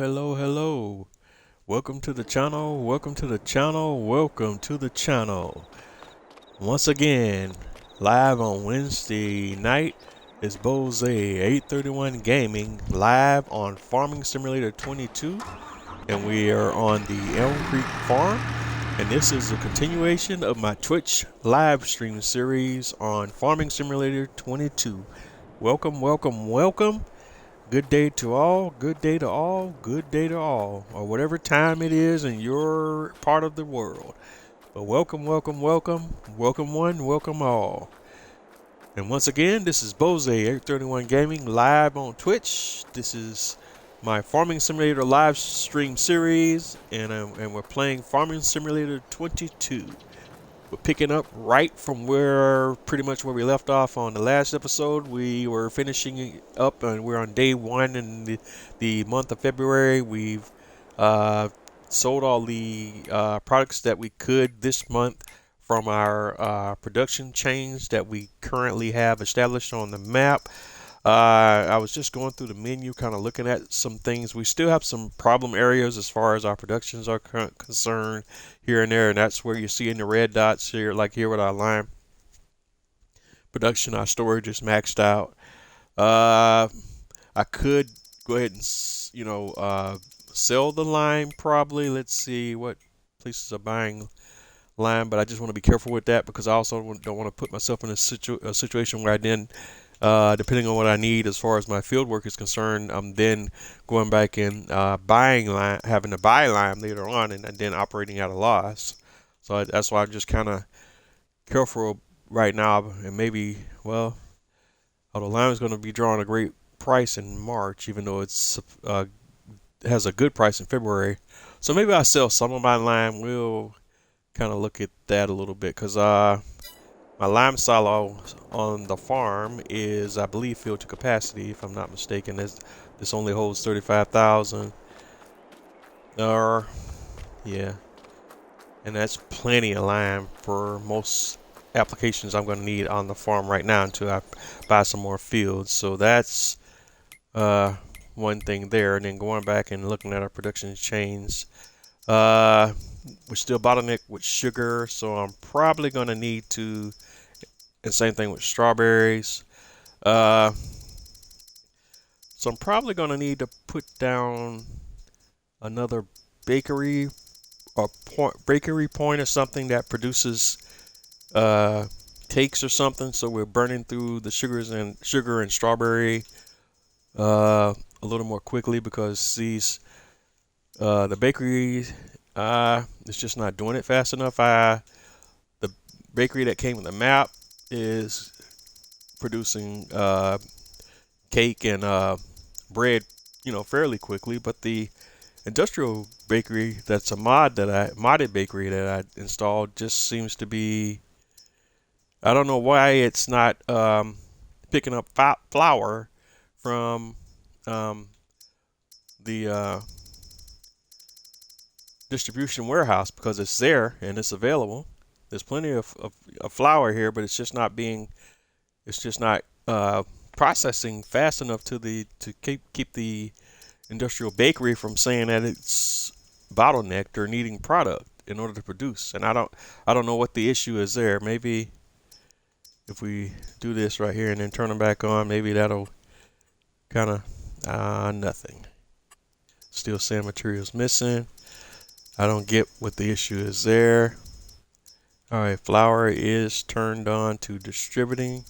hello. Welcome to the channel, welcome to the channel, welcome to the channel. Once again, live on Wednesday night is Bose 831 Gaming, live on Farming Simulator 22, and we are on the ELM Creek farm. And this is a continuation of my Twitch live stream series on Farming Simulator 22. Welcome. Good day to all, good day to all, good day to all, or whatever time it is in your part of the world. But welcome one, welcome all. And once again, this is Bose 831 Gaming live on Twitch. This is my Farming Simulator live stream series, and we're playing Farming Simulator 22. We're picking up right from pretty much where we left off on the last episode. We were finishing up, and we're on day one in the month of February. We've sold all the products that we could this month from our production chains that we currently have established on the map. I was just going through the menu, kind of looking at some things. We still have some problem areas as far as our productions are concerned here and there, and that's where you see in the red dots here, like here with our lime production. Our storage is maxed out. I could go ahead and sell the lime probably. Let's see what places are buying lime, but I just want to be careful with that because I also don't want to put myself in a situation where I then depending on what I need as far as my field work is concerned, I'm then going back and buying lime, having to buy lime later on, and then operating at a loss. So that's why I'm just kind of careful right now. And maybe, well, although lime is going to be drawing a great price in March, even though it's has a good price in February. So maybe I'll sell some of my lime. We'll kind of look at that a little bit because my lime silo on the farm is, I believe, filled to capacity, if I'm not mistaken. This only holds 35,000. Yeah. And that's plenty of lime for most applications I'm going to need on the farm right now until I buy some more fields. So that's one thing there. And then going back and looking at our production chains. We're still bottlenecked with sugar, so I'm probably going to need to, and same thing with strawberries. So I'm probably going to need to put down another bakery or bakery point or something that produces cakes or something. So we're burning through the sugar and strawberry a little more quickly because the bakery it's just not doing it fast enough. The bakery that came with the map is producing cake and bread, fairly quickly, but the industrial bakery that's a modded bakery that I installed just seems to be, I don't know why it's not picking up flour from the distribution warehouse, because it's there and it's available. There's plenty of flour here, but it's just not processing fast enough to keep the industrial bakery from saying that it's bottlenecked or needing product in order to produce. And I don't know what the issue is there. Maybe if we do this right here and then turn them back on, maybe that'll kind of nothing. Still saying materials missing. I don't get what the issue is there. All right, flour is turned on to distributing.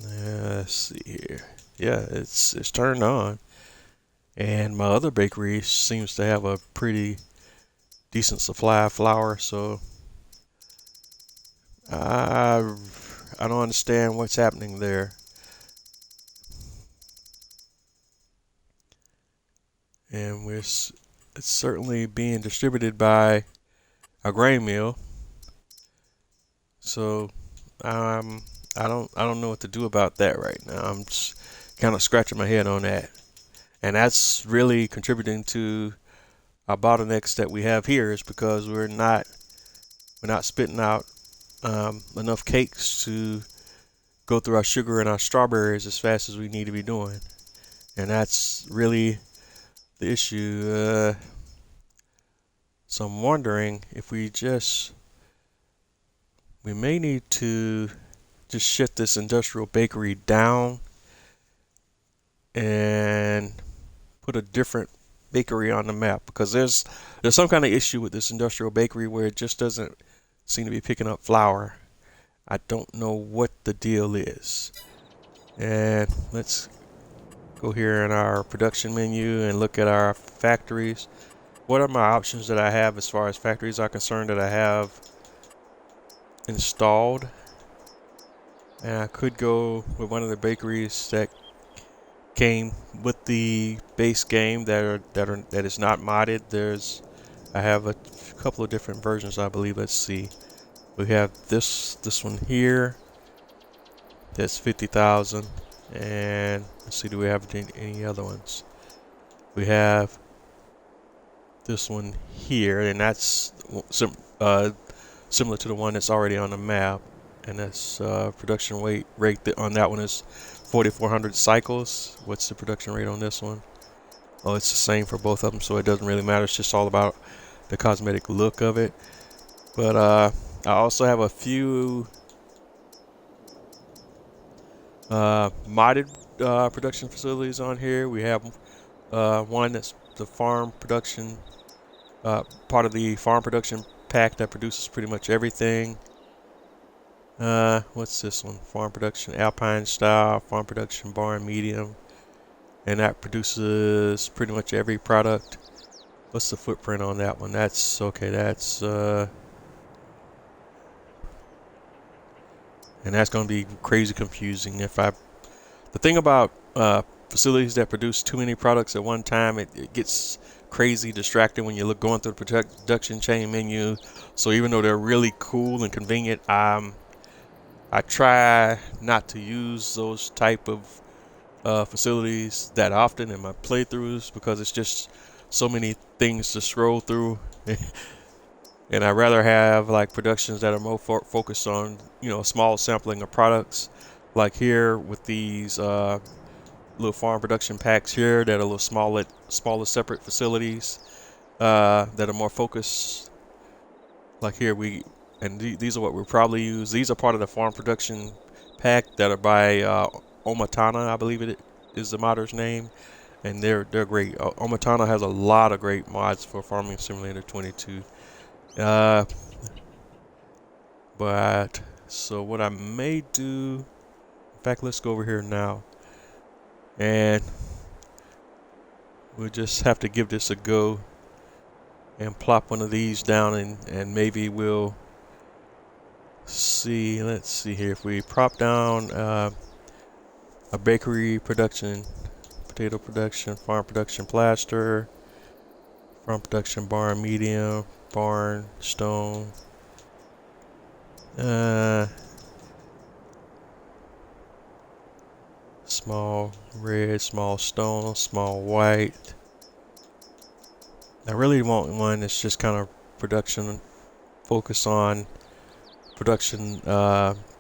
Let's see here. Yeah, it's turned on. And my other bakery seems to have a pretty decent supply of flour, so I don't understand what's happening there. And it's certainly being distributed by a grain mill. So I don't know what to do about that right now. I'm just kind of scratching my head on that. And that's really contributing to our bottlenecks that we have here, is because we're not spitting out enough cakes to go through our sugar and our strawberries as fast as we need to be doing. And that's really the issue. So I'm wondering if we may need to just shut this industrial bakery down and put a different bakery on the map, because there's some kind of issue with this industrial bakery where it just doesn't seem to be picking up flour. I don't know what the deal is. And let's go here in our production menu and look at our factories. What are my options that I have as far as factories are concerned that I have installed? And I could go with one of the bakeries that came with the base game that is not modded. I have a couple of different versions, I believe. Let's see. We have this one here. That's 50,000. And let's see, do we have any other ones? We have this one here, and that's similar to the one that's already on the map. And that's production rate on that one is 4,400 cycles. What's the production rate on this one? Oh, it's the same for both of them, so it doesn't really matter. It's just all about the cosmetic look of it. But I also have a few modded production facilities on here. We have one that's the farm production, part of the farm production pack that produces pretty much everything. What's this one? Farm production Alpine style, farm production barn medium, and that produces pretty much every product. What's the footprint on that one? That's okay. That's and that's going to be crazy confusing. The thing about facilities that produce too many products at one time, it gets crazy distracting when you going through the production chain menu. So even though they're really cool and convenient, I try not to use those type of facilities that often in my playthroughs, because it's just so many things to scroll through. And I'd rather have like productions that are more focused on, small sampling of products. Like here with these little farm production packs here that are a little smaller separate facilities that are more focused. Like here these are what we'll probably use. These are part of the farm production pack that are by Omatana, I believe it is the modder's name, and they're great. Omatana has a lot of great mods for Farming Simulator 22. But so what I may do, in fact, let's go over here now, and we'll just have to give this a go and plop one of these down, and maybe we'll see. Let's see here. If we prop down a bakery production, potato production, farm production plaster, farm production barn medium, barn stone, small red, small stone, small white. I really want one that's just kind of production, focus on production,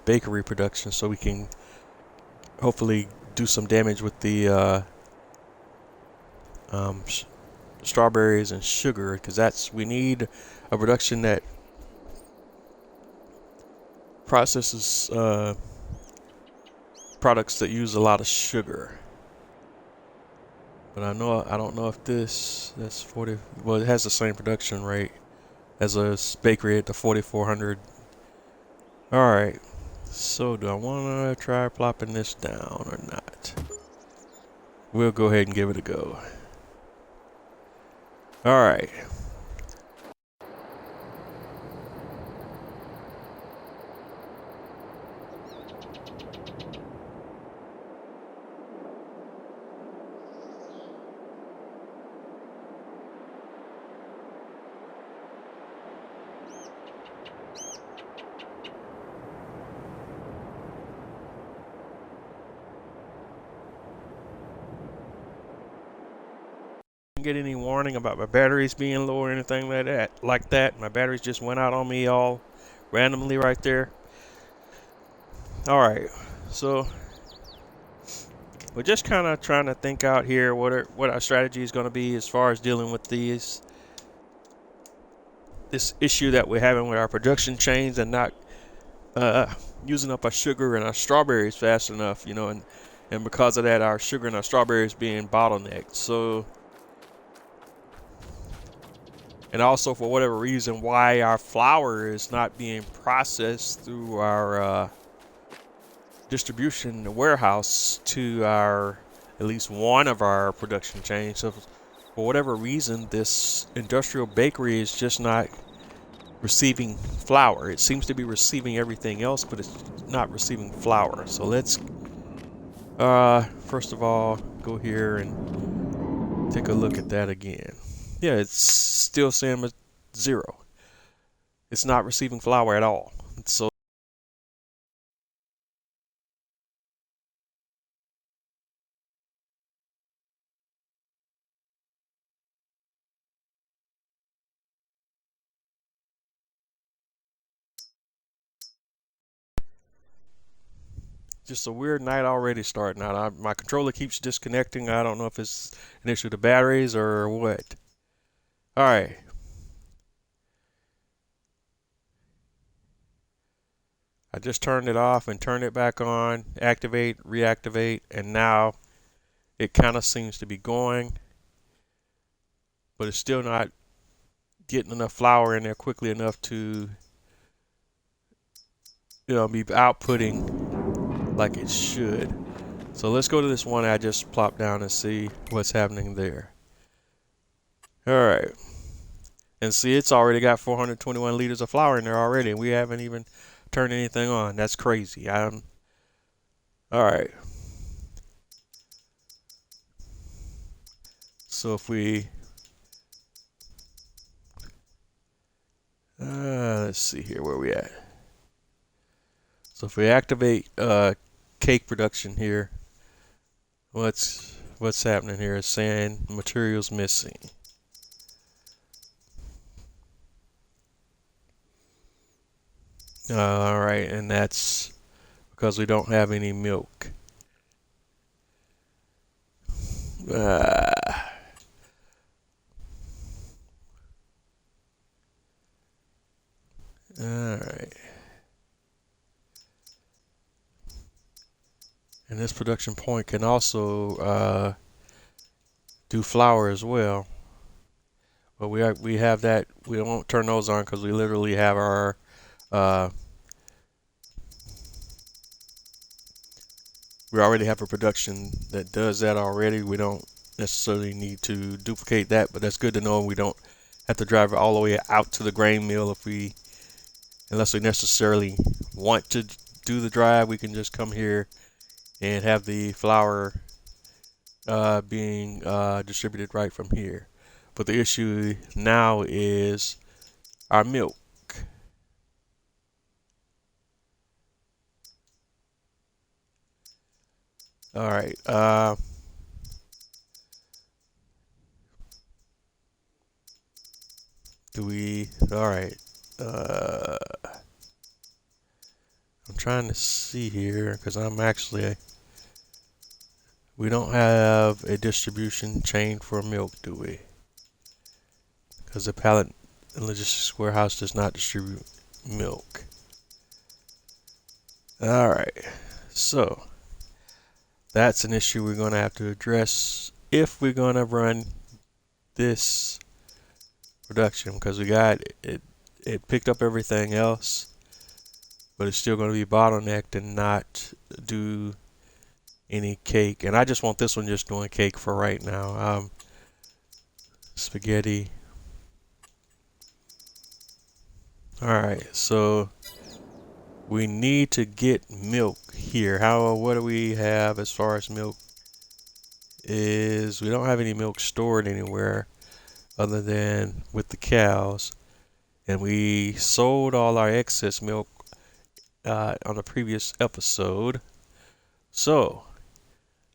bakery production, so we can hopefully do some damage with the strawberries and sugar, because we need a production that processes products that use a lot of sugar. But I don't know if that's 40. Well, it has the same production rate as a bakery at the 4,400. All right. So do I want to try plopping this down or not? We'll go ahead and give it a go. All right. Get any warning about my batteries being low or anything like that. My batteries just went out on me all randomly right there. All right, so we're just kind of trying to think out here what our strategy is going to be as far as dealing with this issue that we're having with our production chains and not using up our sugar and our strawberries fast enough, and because of that, our sugar and our strawberries being bottlenecked. So, and also for whatever reason, why our flour is not being processed through our distribution warehouse to at least one of our production chains. So for whatever reason, this industrial bakery is just not receiving flour. It seems to be receiving everything else, but it's not receiving flour. So let's first of all go here and take a look at that again. Yeah, it's still saying 0. It's not receiving flour at all. So just a weird night already starting out. My controller keeps disconnecting. I don't know if it's an issue with the batteries or what. All right. I just turned it off and turned it back on, activate, reactivate, and now it kind of seems to be going, but it's still not getting enough flour in there quickly enough to, be outputting like it should. So let's go to this one I just plopped down and see what's happening there. All right. And see, it's already got 421 liters of flour in there already, and we haven't even turned anything on. That's crazy. All right. So if we let's see here where we at. So if we activate cake production here, what's happening here is saying materials missing. All right, and that's because we don't have any milk. All right. And this production point can also do flour as well. But we have that. We won't turn those on because we literally have our we already have a production that does that already. We don't necessarily need to duplicate that, but that's good to know. We don't have to drive it all the way out to the grain mill unless we necessarily want to do the drive. We can just come here and have the flour being distributed right from here. But the issue now is our milk. All right. All right. I'm trying to see here because we don't have a distribution chain for milk, do we? Because the pallet and logistics warehouse does not distribute milk. All right. So that's an issue we're going to have to address if we're going to run this production, because we got it picked up everything else, but it's still going to be bottlenecked and not do any cake. And I just want this one just doing cake for right now. Spaghetti. All right, so we need to get milk here. What do we have as far as milk? We don't have any milk stored anywhere other than with the cows, and we sold all our excess milk on the previous episode. So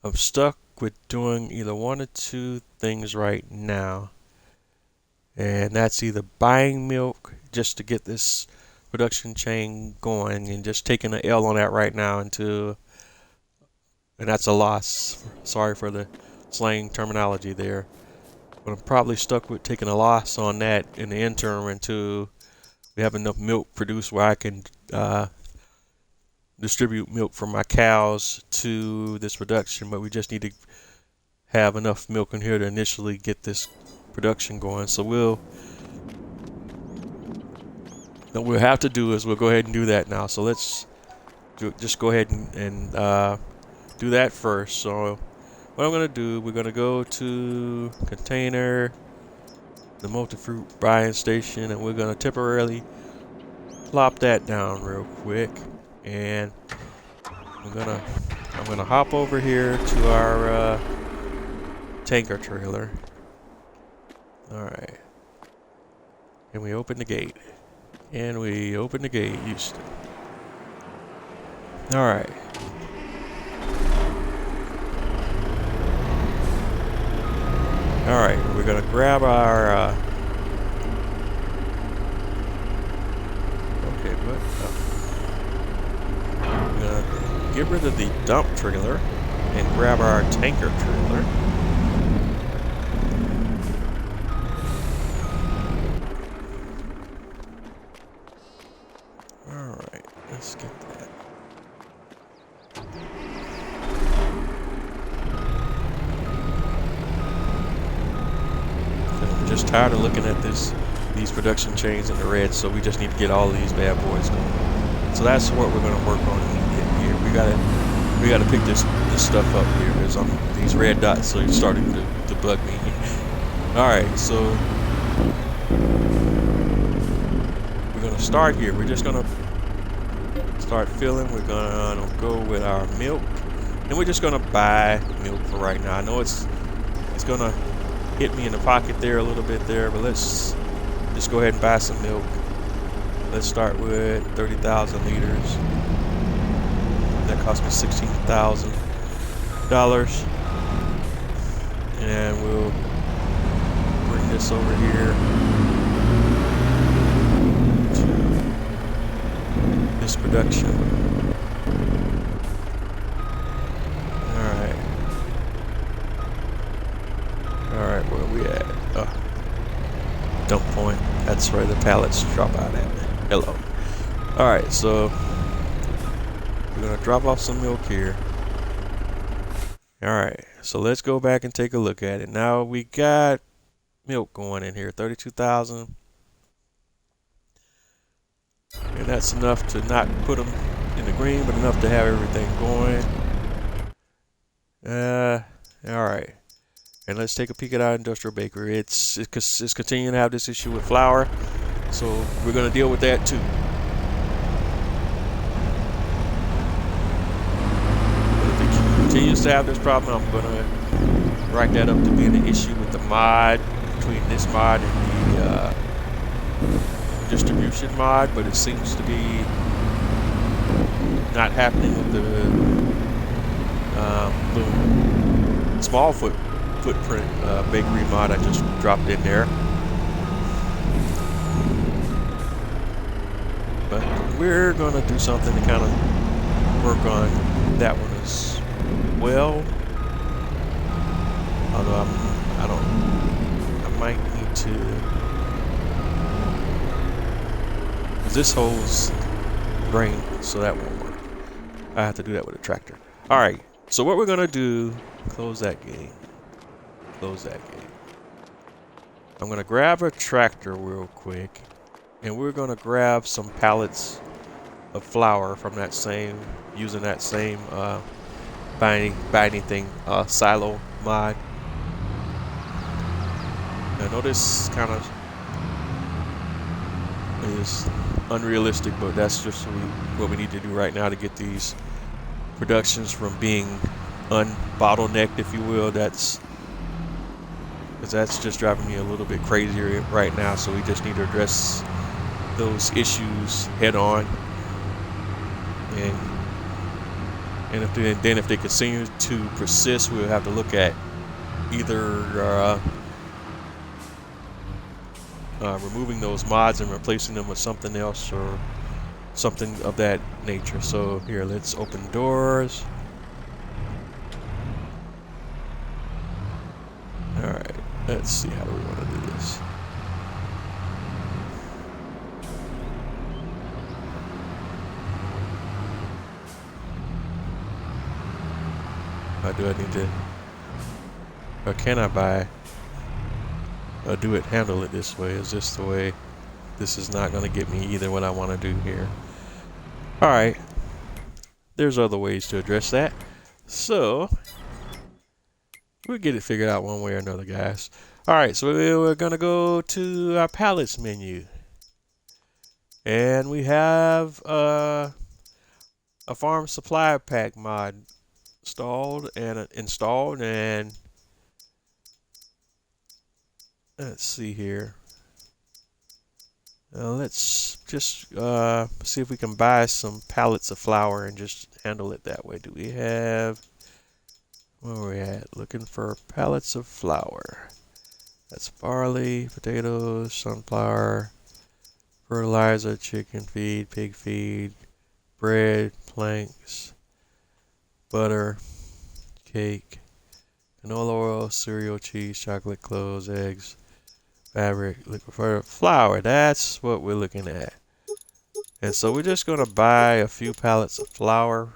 I'm stuck with doing either one or two things right now, and that's either buying milk just to get this production chain going and just taking an L on that right now until and that's a loss. Sorry for the slang terminology there, but I'm probably stuck with taking a loss on that in the interim until we have enough milk produced where I can distribute milk from my cows to this production. But we just need to have enough milk in here to initially get this production going. So what we'll have to do is we'll go ahead and do that now. So let's just go ahead and do that first. So what I'm going to do, we're going to go to container, the multi-fruit buying station, and we're going to temporarily plop that down real quick. And I'm gonna hop over here to our tanker trailer. All right, and we open the gate. And we open the gate, Houston. All right. All right, we're gonna grab our. Okay, what? We're gonna get rid of the dump trailer and grab our tanker trailer. All right, let's get that. I'm just tired of looking at these production chains in the red, so we just need to get all these bad boys going. So that's what we're gonna work on here. We gotta pick this stuff up here. There's these red dots, so it's starting to bug me. All right, so we're gonna start here. We're just gonna start filling. We're gonna go with our milk, and we're just gonna buy milk for right now. I know it's gonna hit me in the pocket there a little bit there, but let's just go ahead and buy some milk. Let's start with 30,000 liters. That cost me $16,000, and we'll bring this over here to this production. All right, where are we at? Dump point. That's where the pallets drop out at. Hello. All right, so we're gonna drop off some milk here. All right, so let's go back and take a look at it. Now we got milk going in here, 32,000, and that's enough to not put them in the green, but enough to have everything going. All right. And let's take a peek at our industrial bakery. It's continuing to have this issue with flour, so we're going to deal with that too. But if it continues to have this problem, I'm going to write that up to being an issue with the mod, between this mod and the distribution mod, but it seems to be not happening with the little small footprint bakery mod I just dropped in there. But we're gonna do something to kind of work on that one as well. Although I might need to, because this holds grain, so that won't work. I have to do that with a tractor. All right, so what we're gonna do, close that gate. Close that gate. I'm going to grab a tractor real quick, and we're going to grab some pallets of flour from that same, using that same binding thing, silo mod. I know this kind of is unrealistic, but that's just what we need to do right now to get these productions from being unbottlenecked, if you will. Because that's just driving me a little bit crazier right now, so we just need to address those issues head on. And if they continue to persist, we'll have to look at either removing those mods and replacing them with something else or something of that nature. So here, let's open doors. Let's see, how do we want to do this? Or do I need to, or can I buy, or do it, handle it this way? Is this the way? This is not going to get me either what I want to do here. All right. There's other ways to address that. So, we'll get it figured out one way or another, guys. All right, so we're going to go to our pallets menu. And we have a farm supply pack mod installed, and let's see here. Let's just see if we can buy some pallets of flour and just handle it that way. Do we have, where are we at? Looking for pallets of flour. That's barley, potatoes, sunflower, fertilizer, chicken feed, pig feed, bread, planks, butter, cake, canola oil, cereal, cheese, chocolate, clothes, eggs, fabric, liquid flour. That's what we're looking at. And so we're just going to buy a few pallets of flour.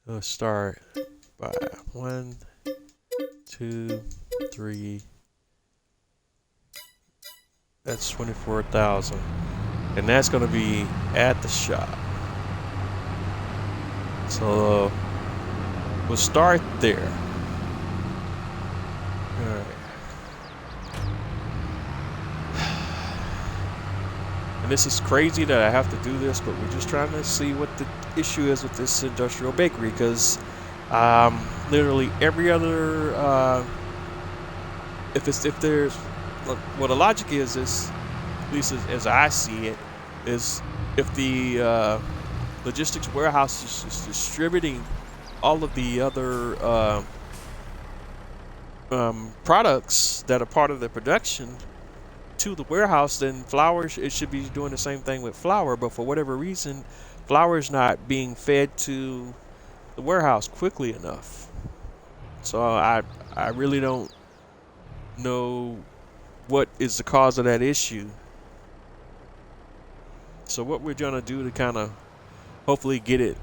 Let's start by 1, 2, 3. That's 24,000. And that's going to be at the shop. So we'll start there. All right. And this is crazy that I have to do this, but we're just trying to see what the issue is with this industrial bakery, because literally every other if there's, well, the logic is at least as I see it, is if the logistics warehouse is distributing all of the other products that are part of the production to the warehouse, then flour, it should be doing the same thing with flour. But for whatever reason, flour is not being fed to the warehouse quickly enough. So I really don't know what is the cause of that issue. So what we're gonna do to kind of hopefully get it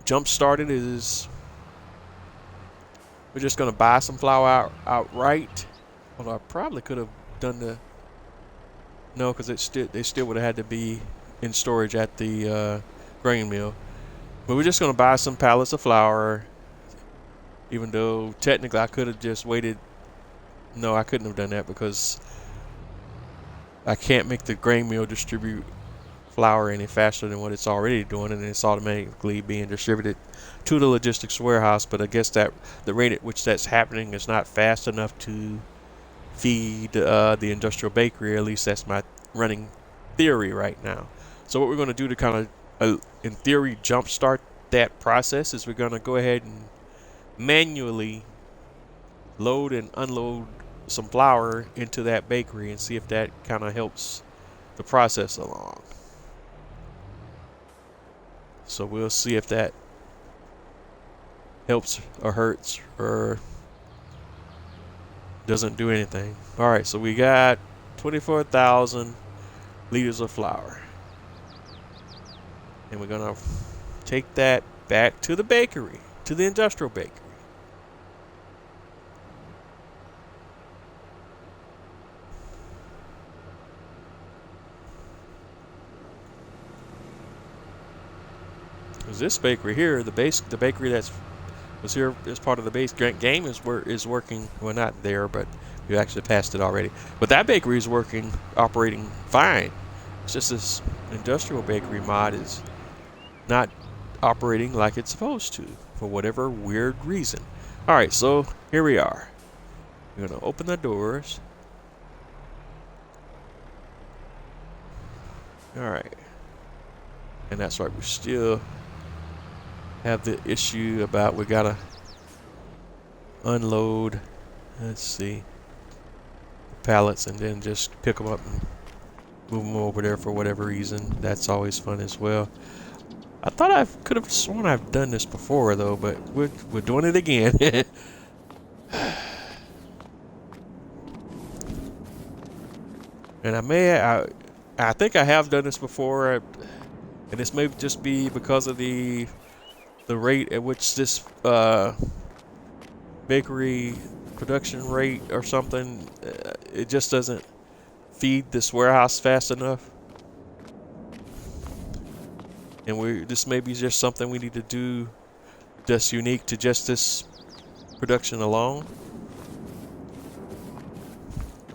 jump started is we're just gonna buy some flour outright. Well, I probably could have done the, no, because they still would have had to be in storage at the grain mill. But we're just gonna buy some pallets of flour, even though technically I could have just waited. No, I couldn't have done that because I can't make the grain mill distribute flour any faster than what it's already doing, and it's automatically being distributed to the logistics warehouse. But I guess that the rate at which that's happening is not fast enough to feed the industrial bakery. At least that's my running theory right now. So what we're going to do to kind of, in theory, jumpstart that process is we're going to go ahead and manually load and unload some flour into that bakery and see if that kind of helps the process along. So we'll see if that helps or hurts or doesn't do anything. All right, so we got 24,000 liters of flour. And we're going to take that back to the bakery, to the industrial bakery. Because this bakery here, the bakery that's was here as part of the base game is working. Well, not there, but we actually passed it already. But that bakery is working, operating fine. It's just this industrial bakery mod is not operating like it's supposed to for whatever weird reason. All right, so here we are. We're gonna open the doors. All right, and that's right. We still have the issue about we gotta unload, let's see, pallets and then just pick them up and move them over there for whatever reason. That's always fun as well. I thought I could have sworn I've done this before though, but we're doing it again. And I think I have done this before, and this may just be because of the rate at which this bakery production rate or something, it just doesn't feed this warehouse fast enough. And this may be just something we need to do just unique to just this production alone.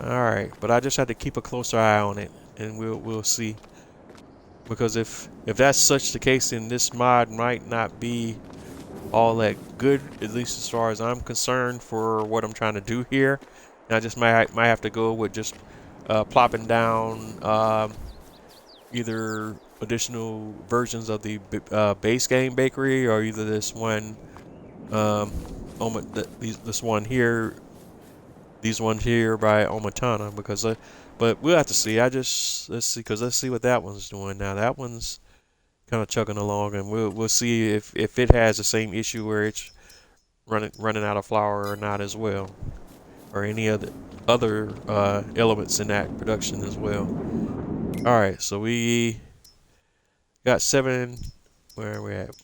All right, but I just have to keep a closer eye on it, and we'll see. Because if that's such the case, then this mod might not be all that good, at least as far as I'm concerned, for what I'm trying to do here. And I just might have to go with just plopping down either additional versions of the base game bakery, or either this one, this one here. These ones here by Omatana, because but we'll have to see. Let's see what that one's doing now. That one's kind of chugging along, and we'll see if it has the same issue where it's running out of flour or not as well, or any other elements in that production as well. All right, so we got where are we at?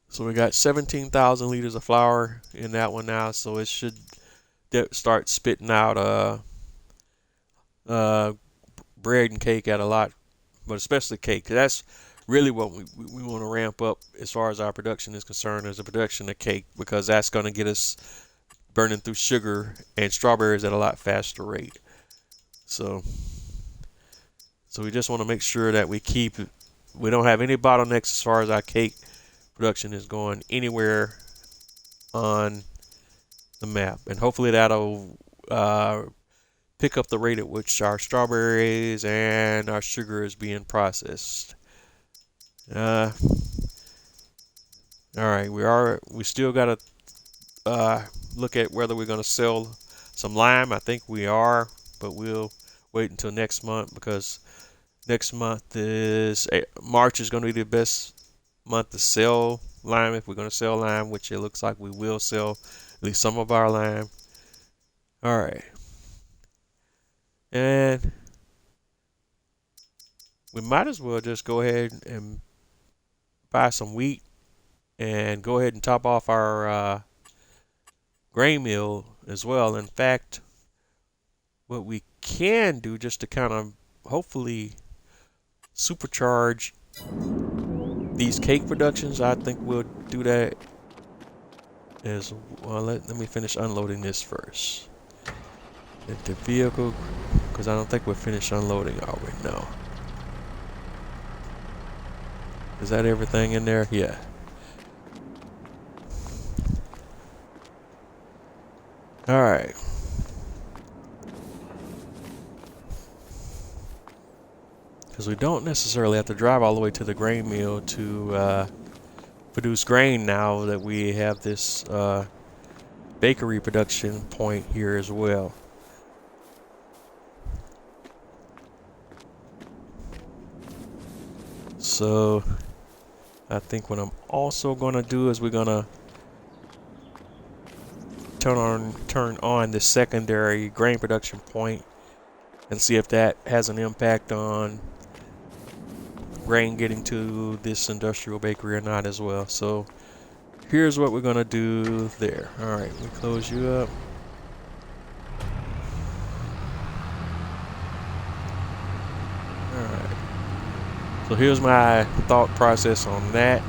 So we got 17,000 liters of flour in that one now, so it should start spitting out bread and cake at a lot, but especially cake. 'Cause that's really what we want to ramp up as far as our production is concerned, is the production of cake, because that's going to get us burning through sugar and strawberries at a lot faster rate. So we just want to make sure that we don't have any bottlenecks as far as our cake production is going anywhere on the map, and hopefully that'll pick up the rate at which our strawberries and our sugar is being processed. All right, we still got to look at whether we're going to sell some lime. I think we are, but we'll wait until next month, because next month March is going to be the best month to sell lime, if we're going to sell lime, which it looks like we will sell at least some of our lime. All right, and we might as well just go ahead and buy some wheat and go ahead and top off our grain mill as well. In fact, what we can do, just to kind of hopefully supercharge these cake productions, I think we'll do that as well. Let me finish unloading this first. At the vehicle, because I don't think we're finished unloading, are we? No. Is that everything in there? Yeah. All right. Because we don't necessarily have to drive all the way to the grain mill to produce grain now that we have this bakery production point here as well. So I think what I'm also going to do is we're going to turn on the secondary grain production point and see if that has an impact on grain getting to this industrial bakery or not as well. So here's what we're going to do there. All right, we close you up. All right. So here's my thought process on that.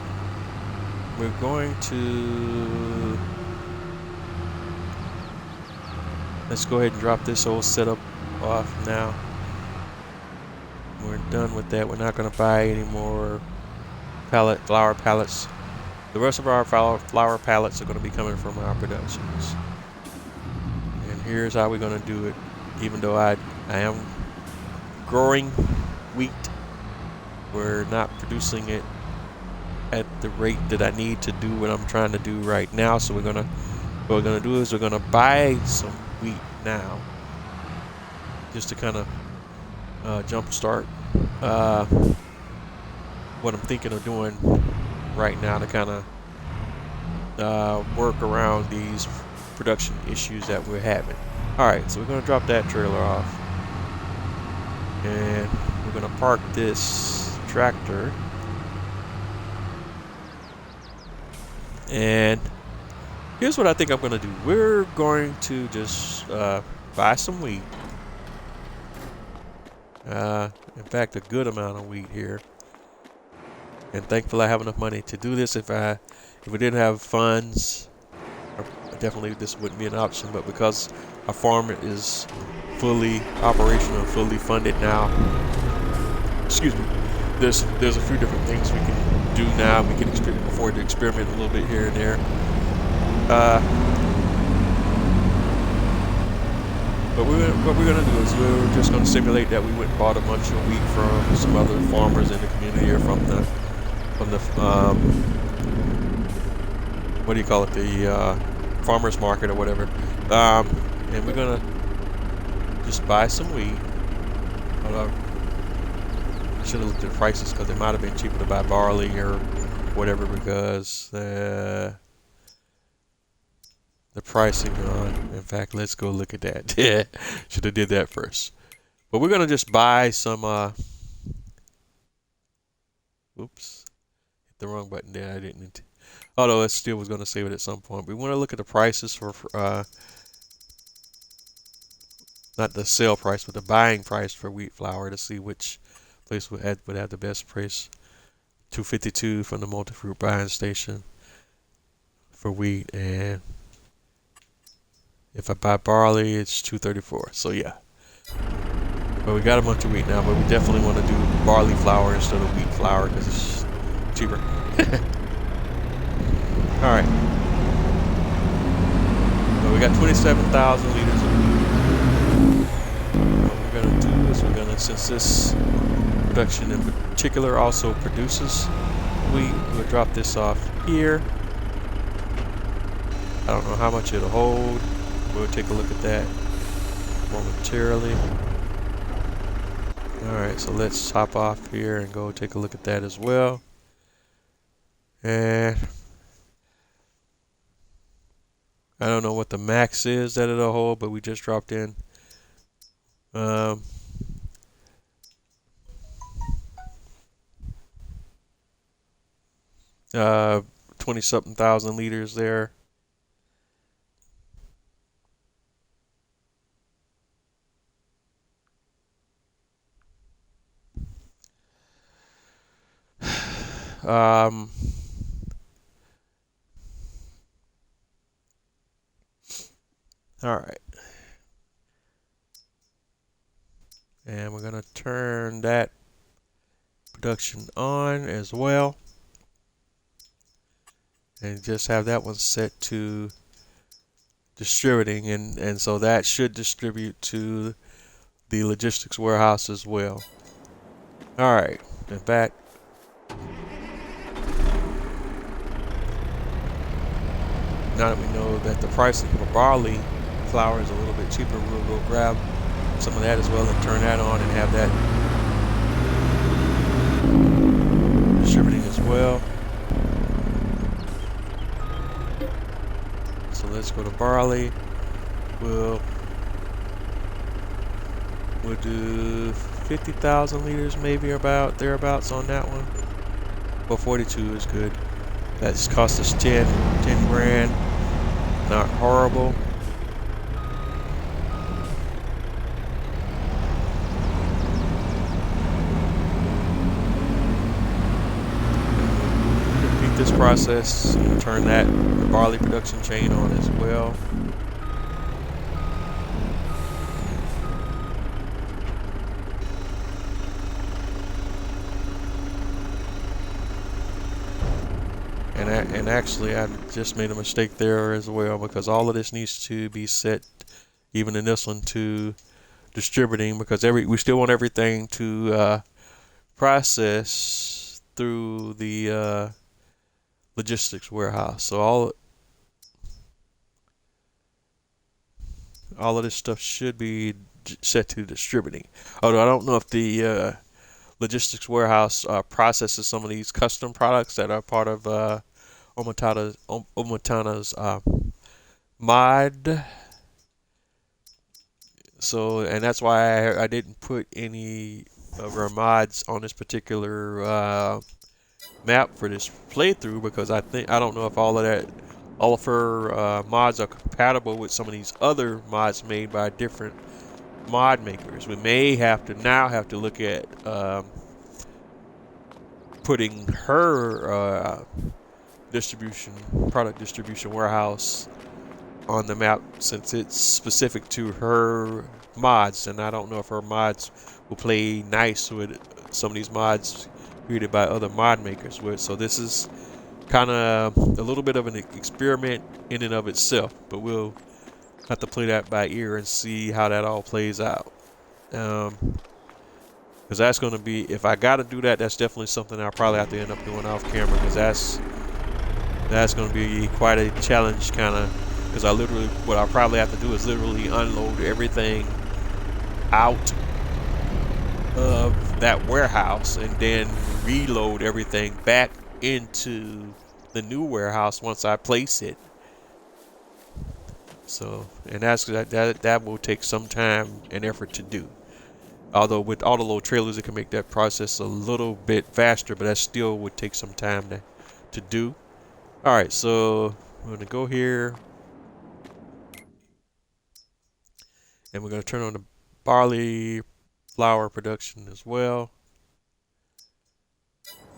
We're going to, let's go ahead and drop this old setup off now. We're done with that. We're not going to buy any more flour pallets. The rest of our flour pallets are going to be coming from our productions. And here's how we're going to do it. Even though I am growing wheat, we're not producing it at the rate that I need to do what I'm trying to do right now. So what we're gonna do is we're gonna buy some wheat now, just to kind of jumpstart what I'm thinking of doing right now to kind of work around these production issues that we're having. Alright, so we're going to drop that trailer off. And we're going to park this tractor. And here's what I think I'm going to do. We're going to just buy some wheat. In fact, a good amount of wheat here. And thankfully I have enough money to do this. If we didn't have funds, definitely this wouldn't be an option. But because our farm is fully operational, fully funded now, excuse me, there's a few different things we can do now. We can afford to experiment a little bit here and there. But what we're going to do is we're just going to simulate that we went and bought a bunch of wheat from some other farmers in the community, or from the what do you call it, the farmers market or whatever. And we're going to just buy some wheat. I should have looked at the prices, because it might have been cheaper to buy barley or whatever, because the pricing on, in fact, let's go look at that. Yeah, should have did that first. But we're gonna just buy some oops, hit the wrong button there. I didn't, although it still was gonna save it at some point. We want to look at the prices for not the sale price, but the buying price for wheat flour, to see which place would have the best price. $2.52 from the multi-fruit buying station for wheat, and if I buy barley, it's $2.34. So yeah, but we got a bunch of wheat now. But we definitely want to do barley flour instead of wheat flour, because it's cheaper. All right. So we got 27,000 liters of wheat. What we're gonna do is we're gonna, since this production in particular also produces wheat, we'll drop this off here. I don't know how much it'll hold. We'll take a look at that momentarily. Alright, so let's hop off here and go take a look at that as well. And I don't know what the max is that it'll hold, but we just dropped in 20-something thousand liters there. All right, and we're gonna turn that production on as well, and just have that one set to distributing, and so that should distribute to the logistics warehouse as well. All right, in fact, now that we know that the pricing for barley flour is a little bit cheaper, we'll go grab some of that as well and turn that on and have that distributing as well. So let's go to barley. We'll do 50,000 liters, maybe about thereabouts on that one. Well, 42 is good. That's cost us 10 grand. Not horrible. Repeat this process and turn the barley production chain on as well. And actually, I just made a mistake there as well, because all of this needs to be set, even in this one, to distributing, because we still want everything to process through the logistics warehouse. So all of this stuff should be set to distributing. Although I don't know if the logistics warehouse processes some of these custom products that are part of Omatana's mod So, and that's why I didn't put any of our mods on this particular map for this playthrough, because I don't know if all of her mods are compatible with some of these other mods made by different mod makers. We may have to look at putting her product distribution warehouse on the map, since it's specific to her mods, and I don't know if her mods will play nice with some of these mods created by other mod makers. So this is kind of a little bit of an experiment in and of itself, but we'll have to play that by ear and see how that all plays out. Because that's going to be, if I got to do that, that's definitely something I'll probably have to end up doing off camera, because that's going to be quite a challenge, kind of. Because what I'll probably have to do is literally unload everything out of that warehouse and then reload everything back into the new warehouse once I place it. So, and that will take some time and effort to do. Although with all the little trailers, it can make that process a little bit faster, but that still would take some time to do. All right, so we're gonna go here. And we're going to turn on the barley flour production as well.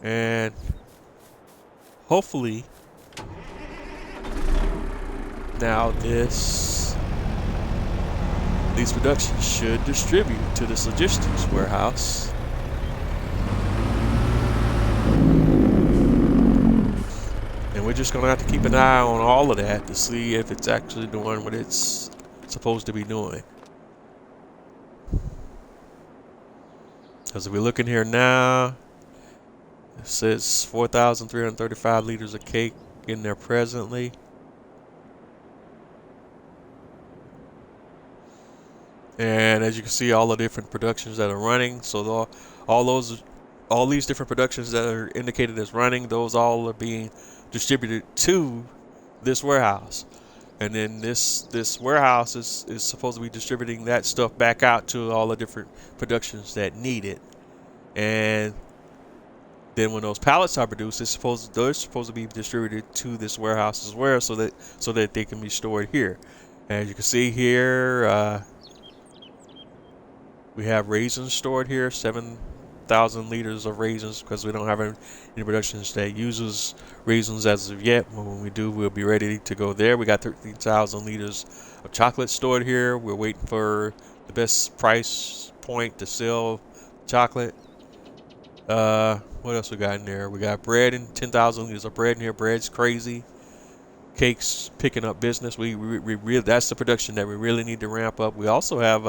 And hopefully now these productions should distribute to this logistics warehouse. And we're just going to have to keep an eye on all of that to see if it's actually doing what it's supposed to be doing. Because if we look in here now, it says 4,335 liters of cake in there presently. And as you can see, all the different productions that are running. So all these different productions that are indicated as running, those all are being distributed to this warehouse. And then this warehouse is supposed to be distributing that stuff back out to all the different productions that need it. And then when those pallets are produced, they're supposed to be distributed to this warehouse as well, so that they can be stored here. As you can see here, we have raisins stored here, 7,000 liters of raisins, because we don't have any productions that uses raisins as of yet. When we do, we'll be ready to go there. We got 13,000 liters of chocolate stored here. We're waiting for the best price point to sell chocolate. What else we got in there? We got bread, and 10,000 liters of bread in here. Bread's crazy. Cakes picking up business. We really, that's the production that we really need to ramp up. We also have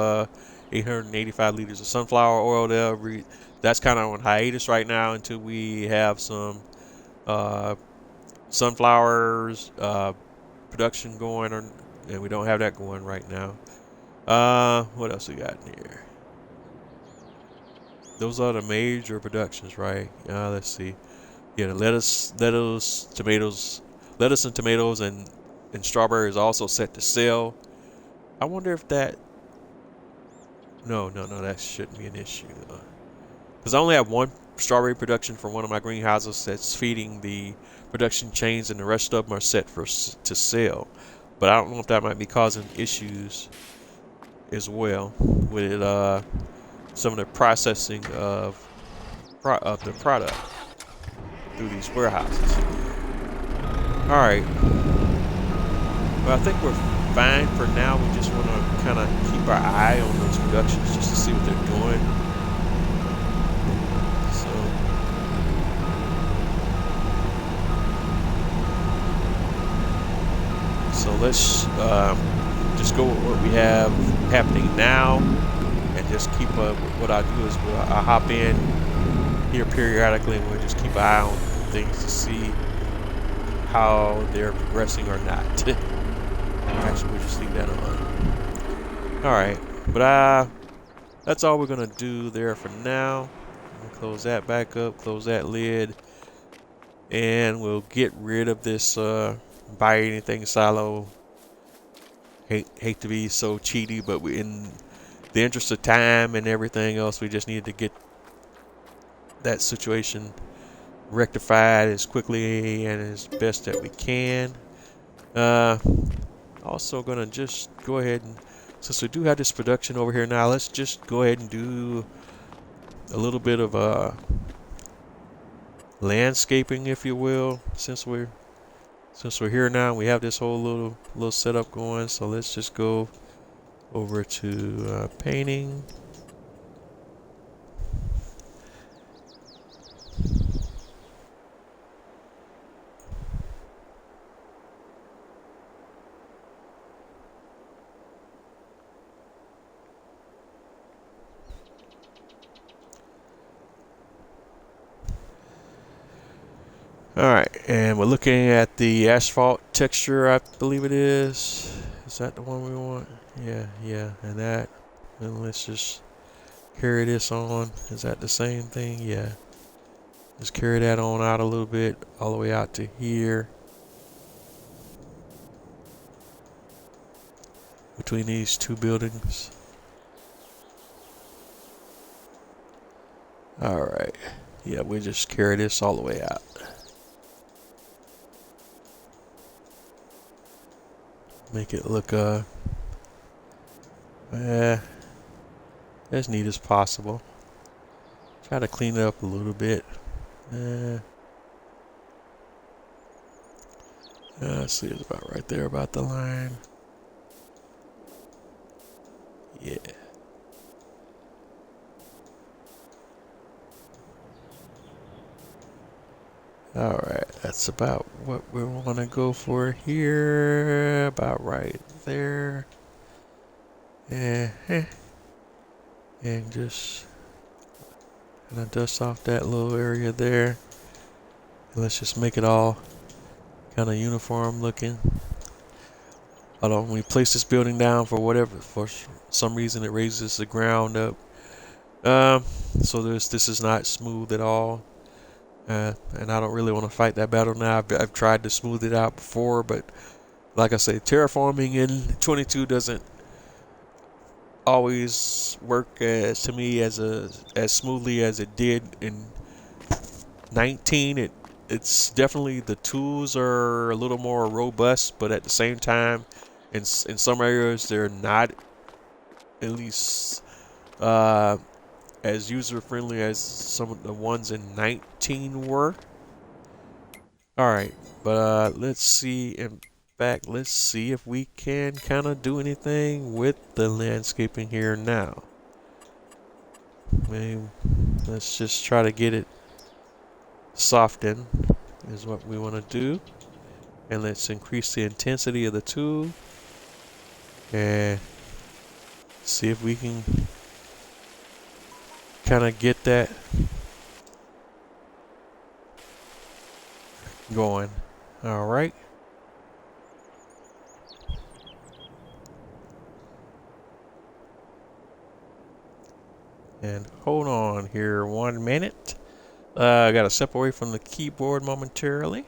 885 liters of sunflower oil there. That's kind of on hiatus right now until we have some sunflowers production going, and we don't have that going right now. What else we got in here? Those are the major productions, right? Let's see. Yeah, the lettuce, tomatoes, lettuce and tomatoes, and strawberries also set to sell. I wonder if that. No, that shouldn't be an issue. Because I only have one strawberry production from one of my greenhouses that's feeding the production chains, and the rest of them are set to sell. But I don't know if that might be causing issues as well with some of the processing of the product through these warehouses. All right. Well, I think we're fine for now. We just want to kind of keep our eye on those productions just to see what they're doing. So let's just go with what we have happening now, and just keep what I do is I hop in here periodically, and we'll just keep an eye on things to see how they're progressing or not. Actually, we'll just leave that on. Alright, but that's all we're gonna do there for now. We'll close that back up, close that lid, and we'll get rid of this buy anything silo. Hate to be so cheaty, but the interest of time and everything else, we just needed to get that situation rectified as quickly and as best that we can. Also gonna just go ahead and, since we do have this production over here now, let's just go ahead and do a little bit of landscaping, if you will, since we're here now. We have this whole little setup going, so let's just go over to painting. Alright, and we're looking at the asphalt texture, I believe it is. Is that the one we want? Yeah, and that. And let's just carry this on. Is that the same thing? Yeah. Just carry that on out a little bit, all the way out to here. Between these two buildings. Alright. Yeah, we just carry this all the way out. Make it look as neat as possible. Try to clean it up a little bit. Let's see, it's about right there, about the line. Yeah. Alright, that's about what we want to go for here. About right there. And just kind of dust off that little area there. And let's just make it all kind of uniform looking. Although when we place this building down, for some reason it raises the ground up. So this is not smooth at all. And I don't really want to fight that battle now. I've tried to smooth it out before, but like I say, terraforming in 22 doesn't always work to me as smoothly as it did in 19. It's definitely, the tools are a little more robust, but at the same time, in some areas they're not, at least as user friendly as some of the ones in 19 were. Alright, but let's see. In fact, let's see if we can kind of do anything with the landscaping here now. Maybe let's just try to get it softened, is what we want to do. And let's increase the intensity of the tool and see if we can kind of get that going. All right. And hold on here 1 minute. I got to step away from the keyboard momentarily.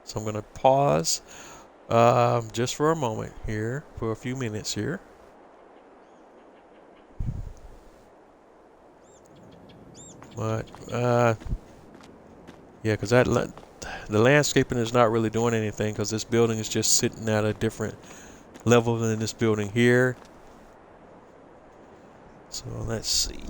So I'm going to pause just for a moment here, for a few minutes here. But yeah, because the landscaping is not really doing anything, because this building is just sitting at a different level than this building here. So let's see.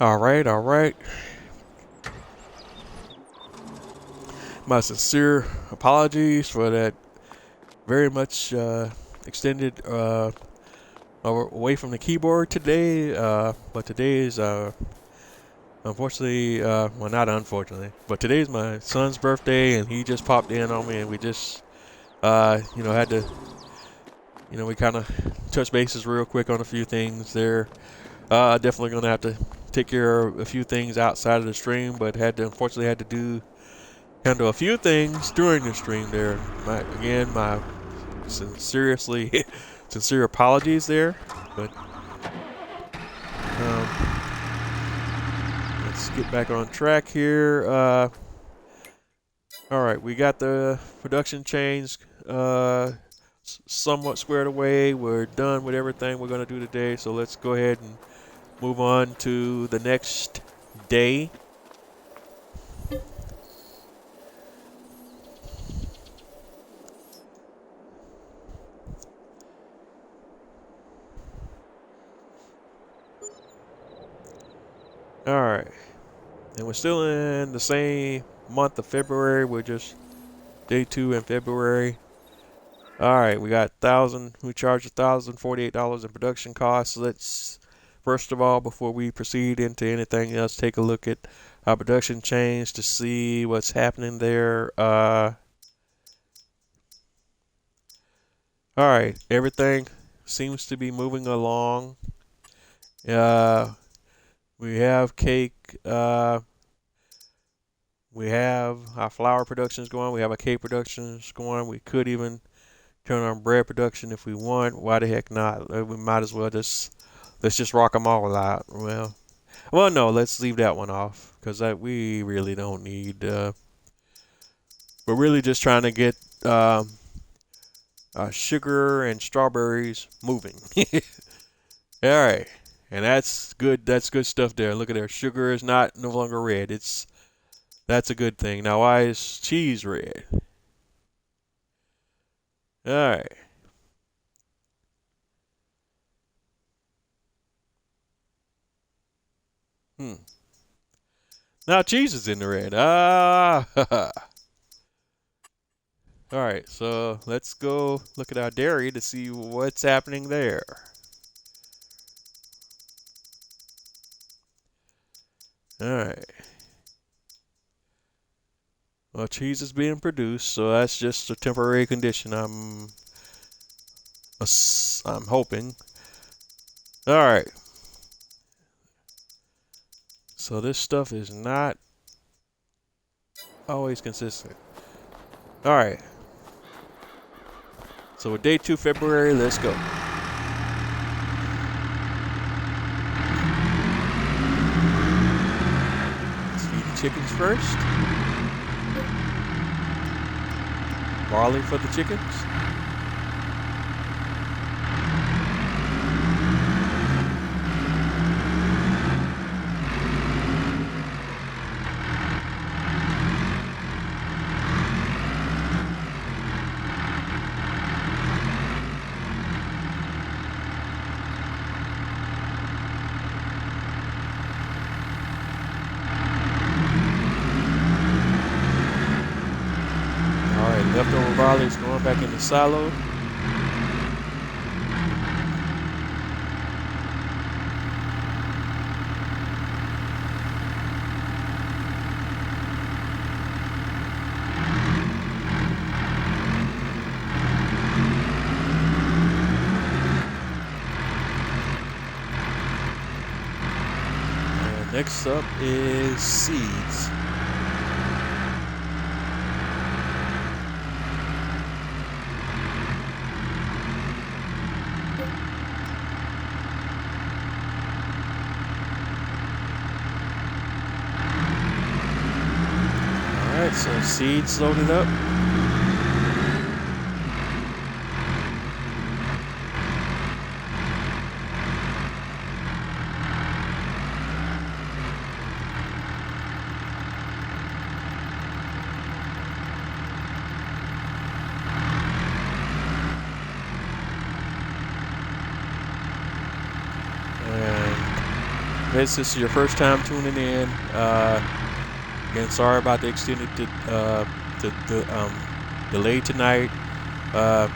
All right, all right. My sincere apologies for that very much extended away from the keyboard today. But today is unfortunately, well, not unfortunately, but today's my son's birthday, and he just popped in on me, and we just, had to, we kind of touch bases real quick on a few things there. Definitely gonna have to take care of a few things outside of the stream, but unfortunately had to handle a few things during the stream there. My sincerely sincere apologies there, but um, let's get back on track here. All right, we got the production chains somewhat squared away. We're done with everything we're going to do today, so let's go ahead and move on to the next day. All right, and we're still in the same month of February. We're just day 2 in February. All right, we got we charged $1,048 in production costs. Let's first of all, before we proceed into anything else, take a look at our production chains to see what's happening there. All right, everything seems to be moving along. We have cake. We have our flour productions going. We have our cake productions going. We could even turn on bread production if we want. Why the heck not? We might as well let's just rock them all out. Well, no, let's leave that one off because we really don't need. We're really just trying to get sugar and strawberries moving. All right, and that's good. That's good stuff there. Look at there. Sugar is no longer red. That's a good thing. Now, why is cheese red? All right. Now cheese is in the red. Ah. All right. So let's go look at our dairy to see what's happening there. All right. Well, cheese is being produced, so that's just a temporary condition. I'm hoping. All right. So this stuff is not always consistent. All right. So with day 2 February, let's go. Let's feed the chickens first. Barley for the chickens. Leftover barley is going back in the silo. And next up is seeds. So seeds loaded up. And If this is your first time tuning in, again, sorry about the extended delay tonight. But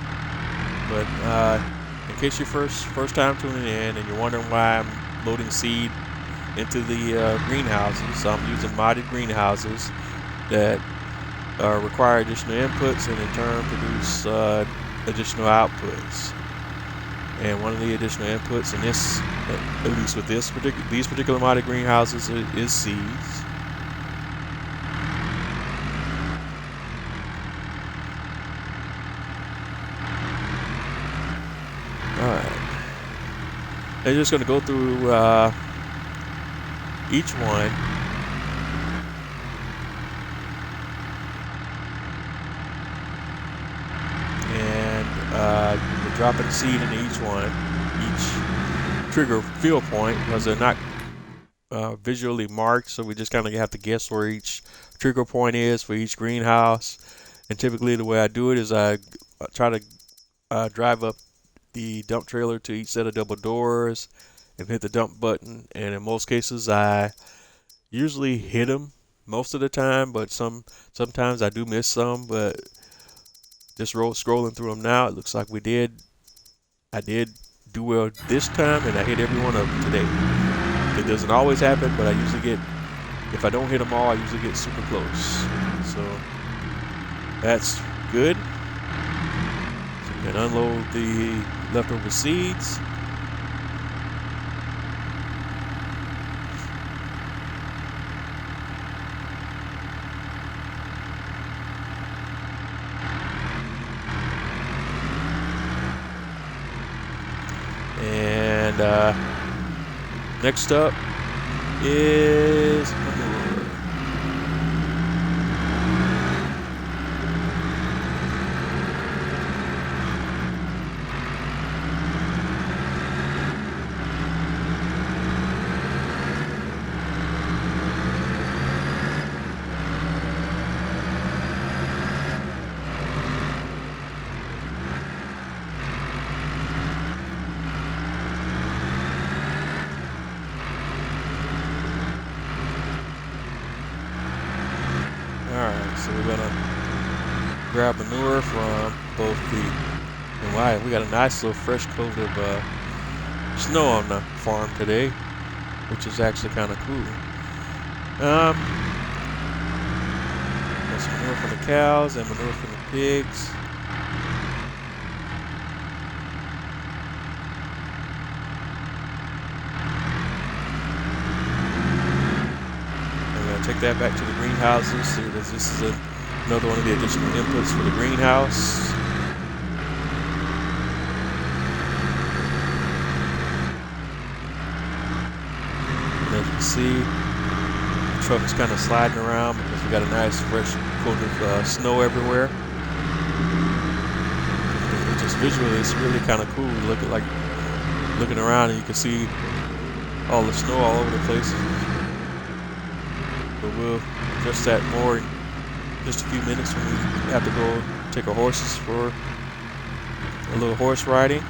in case you're first time tuning in and you're wondering why I'm loading seed into the greenhouses, I'm using modded greenhouses that require additional inputs and in turn produce additional outputs. And one of the additional inputs in this, at least with these particular modded greenhouses, is seeds. Alright. I'm just going to go through each one. And we're dropping seed into each one, each trigger field point, because they're not visually marked, so we just kind of have to guess where each trigger point is for each greenhouse. And typically the way I do it is I try to drive up the dump trailer to each set of double doors and hit the dump button, and in most cases I usually hit them most of the time, but sometimes I do miss some. But just scrolling through them now, it looks like I did do well this time, and I hit every one of them today. It doesn't always happen, but I usually get, if I don't hit them all, I usually get super close. So that's good. So we can unload the leftover seeds. And next up is manure. Alright, so we're gonna grab manure from both and wow, we got a nice little fresh coat of snow on the farm today, which is actually kind of cool. Got some manure from the cows and manure from the pigs. Take that back to the greenhouses. So this is another one of the additional inputs for the greenhouse. And as you can see, the truck is kind of sliding around because we got a nice fresh coat of snow everywhere. It just visually, it's really kind of cool. Looking around and you can see all the snow all over the place. But we'll address that more in just a few minutes when we have to go take our horses for a little horse riding.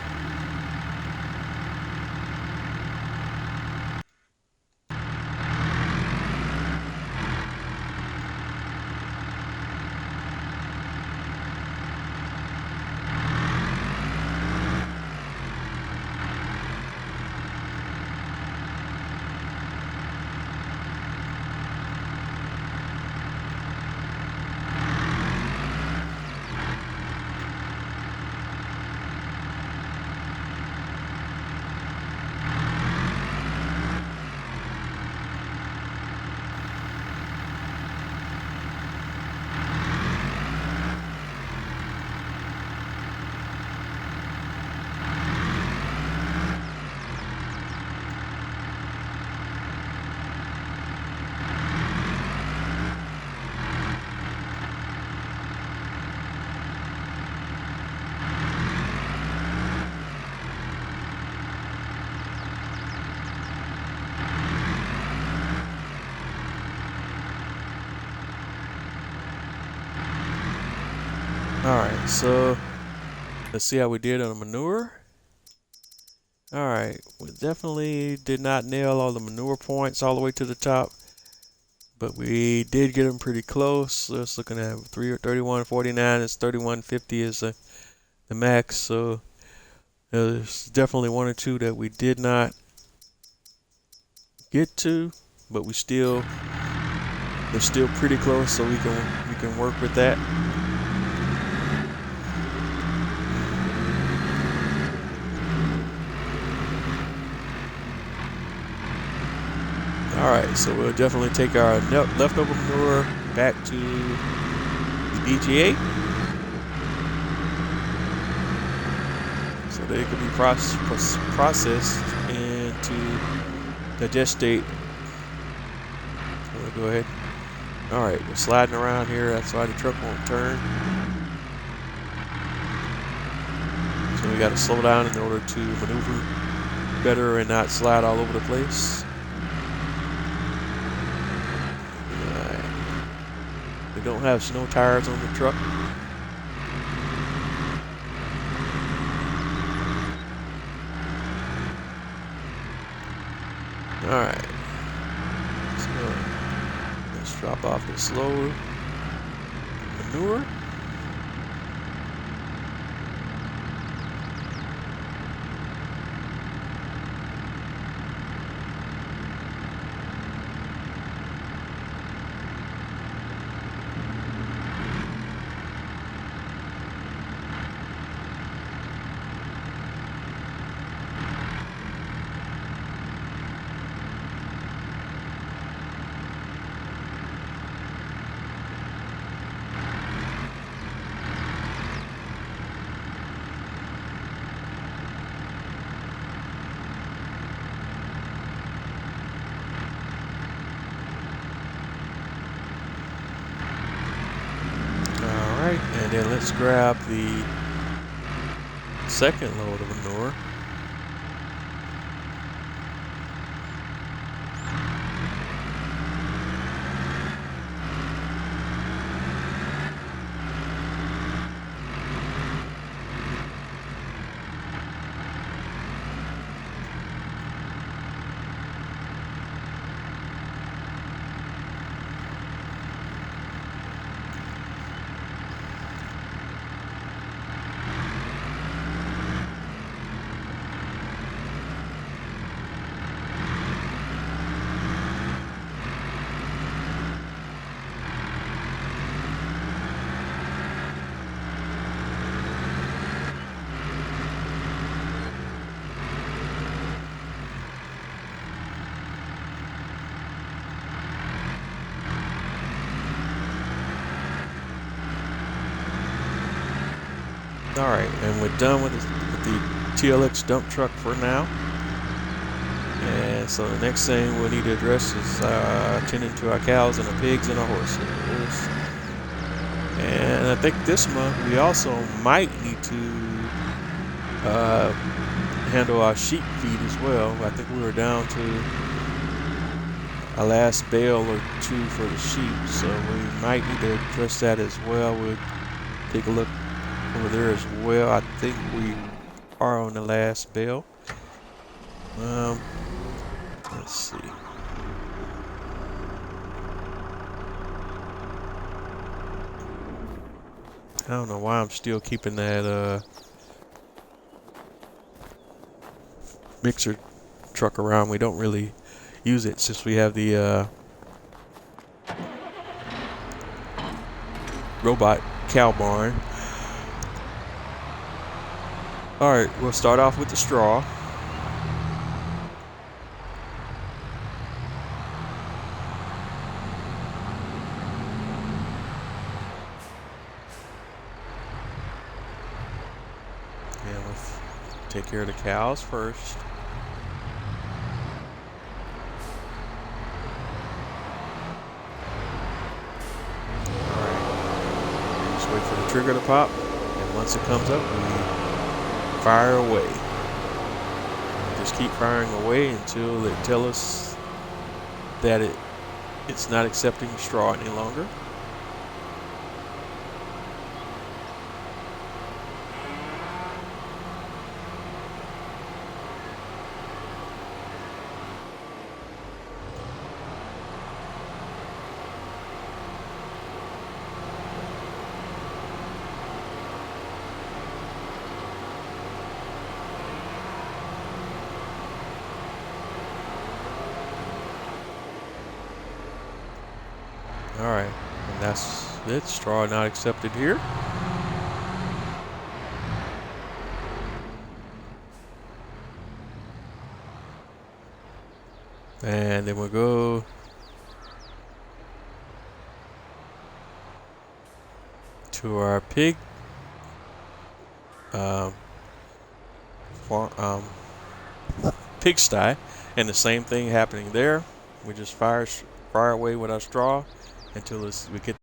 Alright, so let's see how we did on the manure. Alright, we definitely did not nail all the manure points all the way to the top, but we did get them pretty close. So it's looking at 3149 is 3150 is the max. So there's definitely one or two that we did not get to, but they're still pretty close, so we can work with that. Alright, so we'll definitely take our leftover manure back to the DGA so that it can be processed into digestate. So we'll go ahead. Alright, we're sliding around here, that's why the truck won't turn. So we got to slow down in order to maneuver better and not slide all over the place. We don't have snow tires on the truck. Alright. So let's drop off the slow manure. And then let's grab the second load of manure. Alright, and we're done with the TLX dump truck for now. And so the next thing we'll need to address is tending to our cows and our pigs and our horses. And I think this month we also might need to handle our sheep feed as well. I think we were down to our last bale or two for the sheep, so we might need to address that as well. We'll take a look over there as well. I think we are on the last bale. Let's see. I don't know why I'm still keeping that mixer truck around. We don't really use it since we have the robot cow barn. Alright, we'll start off with the straw. And we'll take care of the cows first. Alright, just wait for the trigger to pop, and once it comes up, we fire away. Just keep firing away until it tells us that it's not accepting straw any longer. Alright, and that's it. Straw not accepted here. And then we'll go to our pig pigsty, and the same thing happening there. We just fire away with our straw until we get.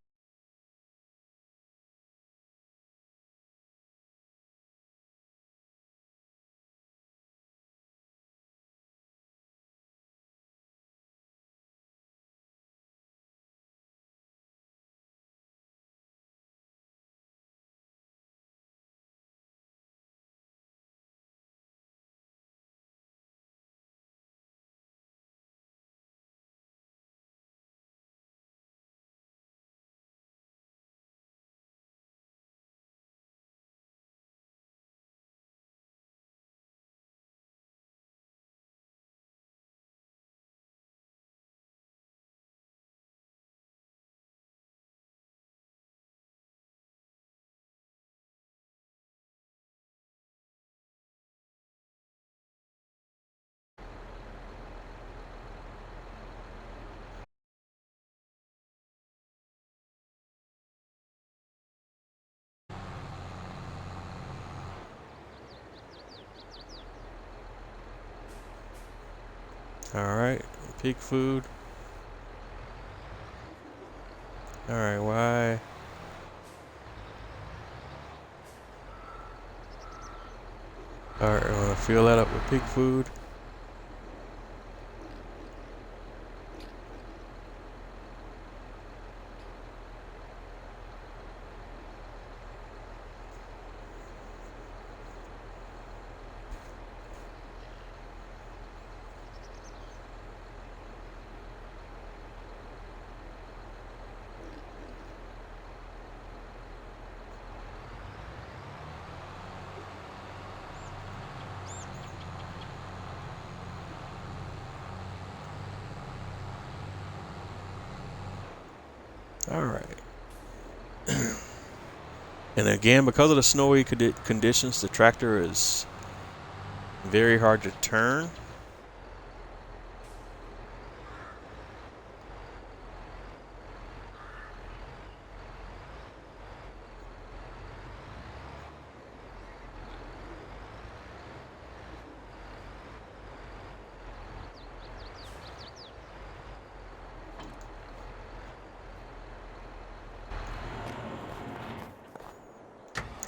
Alright, pig food. Alright, why? Alright, we're gonna fill that up with pig food. Alright. And again, because of the snowy conditions, the tractor is very hard to turn.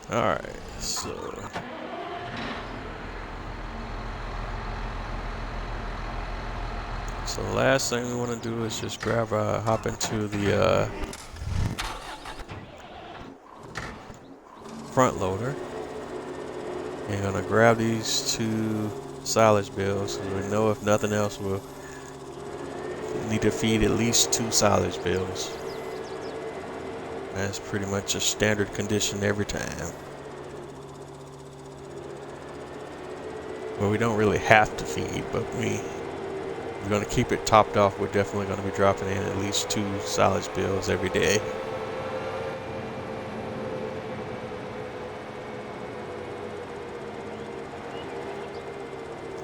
Alright, so the last thing we want to do is just hop into the front loader. And gonna grab these 2 silage bales, because we know if nothing else we'll need to feed at least 2 silage bales. That's pretty much a standard condition every time. Well, we don't really have to feed, but we're going to keep it topped off. We're definitely going to be dropping in at least 2 silage bales every day.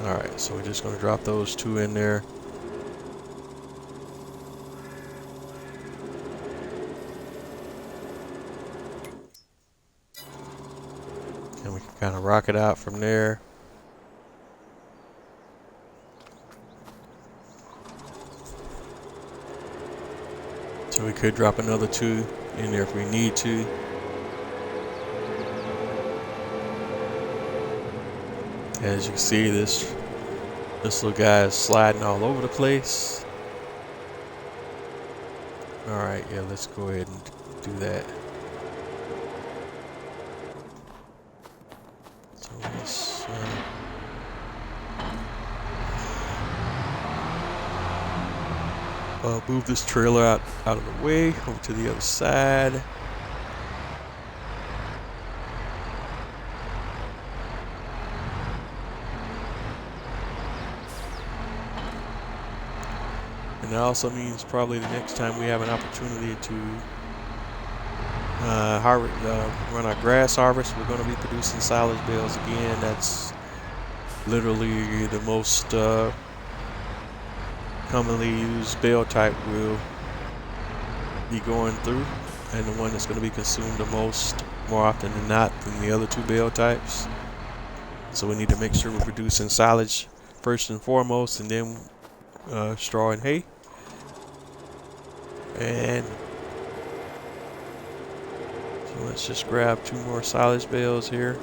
Alright, so we're just going to drop those 2 in there. And we can kind of rock it out from there. So we could drop another 2 in there if we need to. As you can see, this little guy is sliding all over the place. Alright, yeah, let's go ahead and do that. So let's move this trailer out of the way, over to the other side. And that also means probably the next time we have an opportunity to run our grass harvest, we're going to be producing silage bales again. That's literally the most commonly used bale type we'll be going through, and the one that's going to be consumed the most more often than not than the other two bale types. So we need to make sure we're producing silage first and foremost, and then straw and hay. And so let's just grab 2 more silage bales here.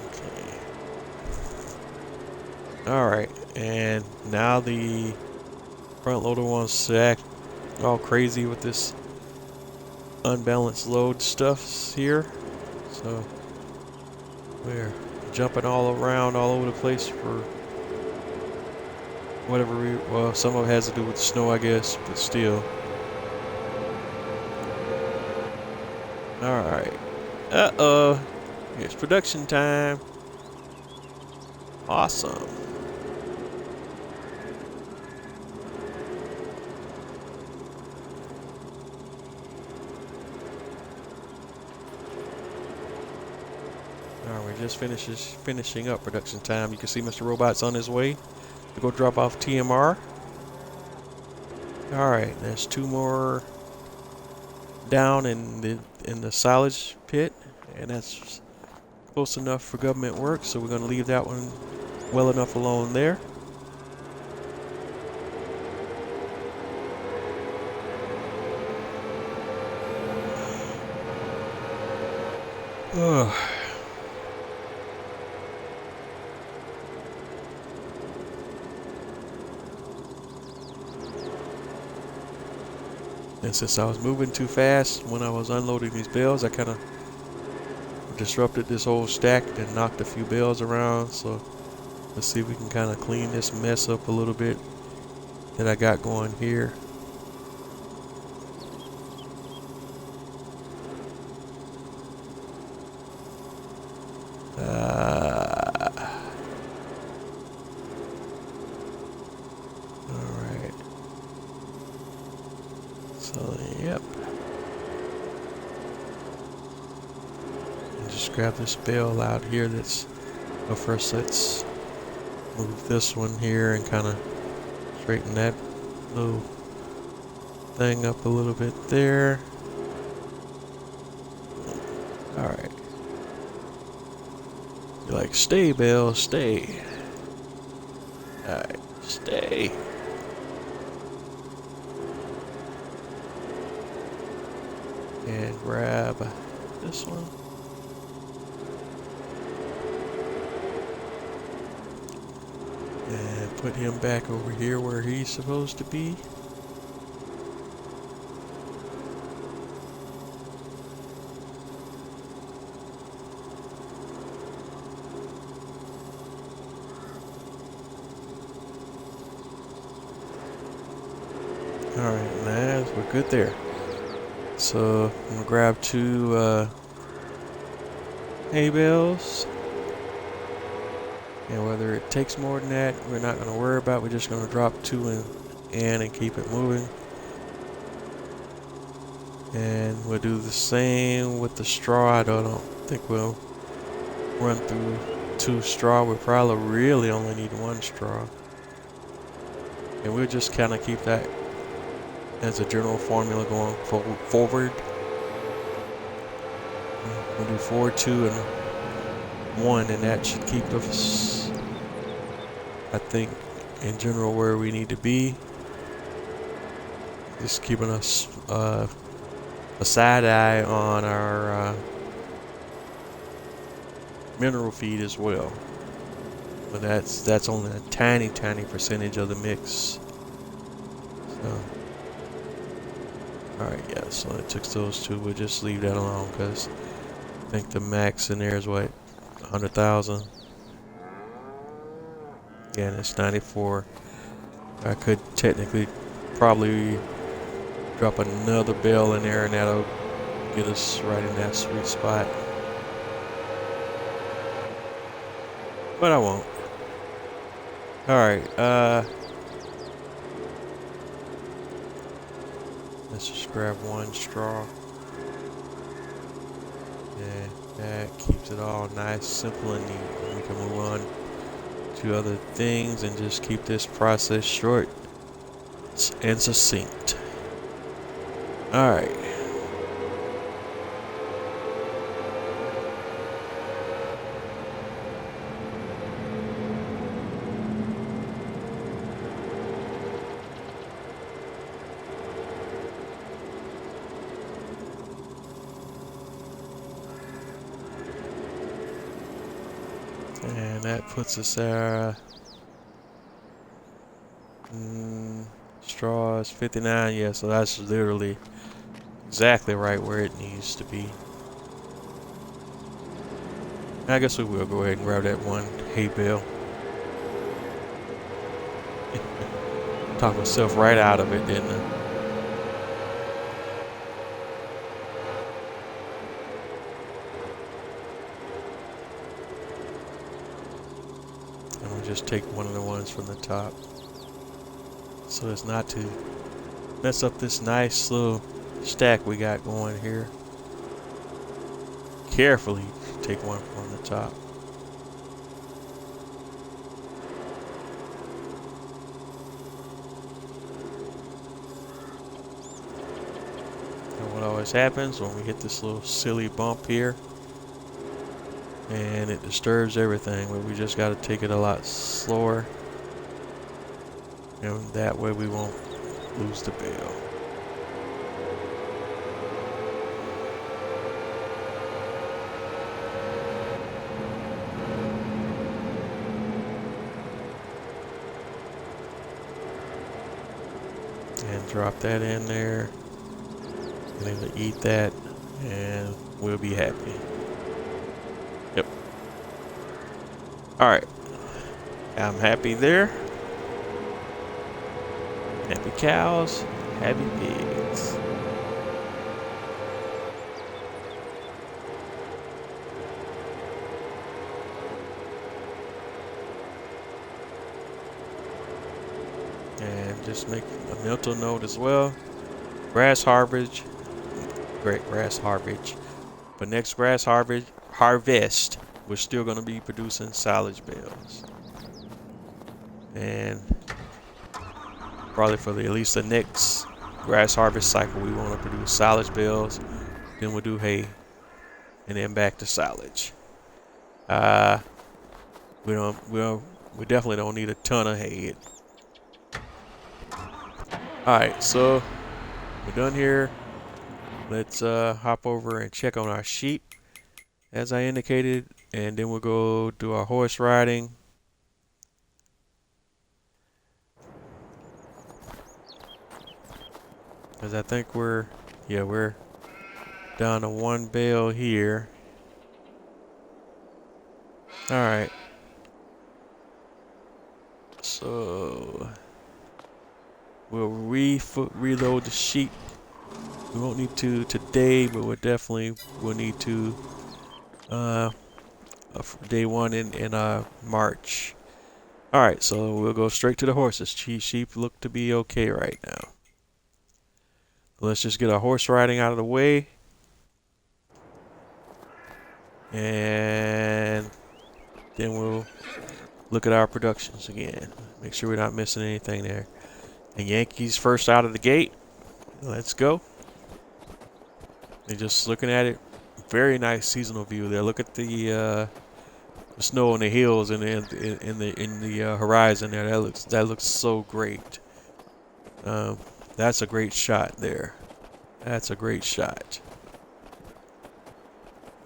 Okay. Alright, and now the front loader wants to act all crazy with this unbalanced load stuff here. So we're jumping all around all over the place for whatever well, some of it has to do with the snow, I guess, but still. Alright. It's production time. Awesome. Alright, we're just finishing up production time. You can see Mr. Robot's on his way to go drop off TMR. Alright, there's 2 more down in the silage pit, and that's close enough for government work, so we're going to leave that one well enough alone there. Ugh. And since I was moving too fast when I was unloading these bales, I kind of disrupted this whole stack and knocked a few bales around. So let's see if we can kind of clean this mess up a little bit that I got going here. Alright. So, yep. And just grab this bale out here that's, well, first let's move this one here and kind of straighten that little thing up a little bit there. Alright. You're like, stay, bale, stay. Alright, stay. And grab this one. And put him back over here where he's supposed to be. Alright, we're good there. So I'm gonna grab 2 hay bales. And whether it takes more than that, we're not gonna worry about. We're just gonna drop 2 in and keep it moving. And we'll do the same with the straw. I don't think we'll run through 2 straw. We probably really only need 1 straw. And we'll just kind of keep that as a general formula going forward. We'll do 4, 2, and 1, and that should keep us, I think, in general where we need to be. Just keeping us a side eye on our mineral feed as well. But that's only a tiny percentage of the mix. So, alright, yeah, so it took those 2. We'll just leave that alone because I think the max in there is what, 100,000. Yeah, and it's 94. I could technically probably drop another bale in there, and that'll get us right in that sweet spot. But I won't. Alright, let's just grab one straw. And that keeps it all nice, simple, and neat. We can move on to other things and just keep this process short and succinct. Alright. And that puts us there. Straw is 59, yeah, so that's literally exactly right where it needs to be. I guess we will go ahead and grab that one hay bale. Talk myself right out of it, didn't I? And we'll just take one of the ones from the top, so as not to mess up this nice little stack we got going here. Carefully take one from the top. And what always happens when we hit this little silly bump here, and it disturbs everything, but we just got to take it a lot slower, and that way we won't lose the bale. And drop that in there, and then eat that, and we'll be happy. Yep. Alright. I'm happy there. Happy cows, happy pigs. And just make a mental note as well. Grass harvest, great grass harvest. But next grass harvest, we're still going to be producing silage bales. And probably for at least the next grass harvest cycle, we want to produce silage bales. Then we'll do hay, and then back to silage. We definitely don't need a ton of hay. Alright, so we're done here. Let's hop over and check on our sheep, as I indicated, and then we'll go do our horse riding. Because I think we're down to one bale here. Alright. So we'll reload the sheep. We won't need to today, but we'll need to day one in March. Alright, so we'll go straight to the horses. Sheep look to be okay right now. Let's just get our horse riding out of the way. And then we'll look at our productions again. Make sure we're not missing anything there. And Yankees first out of the gate. Let's go. They're just looking at it. Very nice seasonal view there. Look at the snow on the hills and in the horizon there. That looks so great. That's a great shot there. That's a great shot.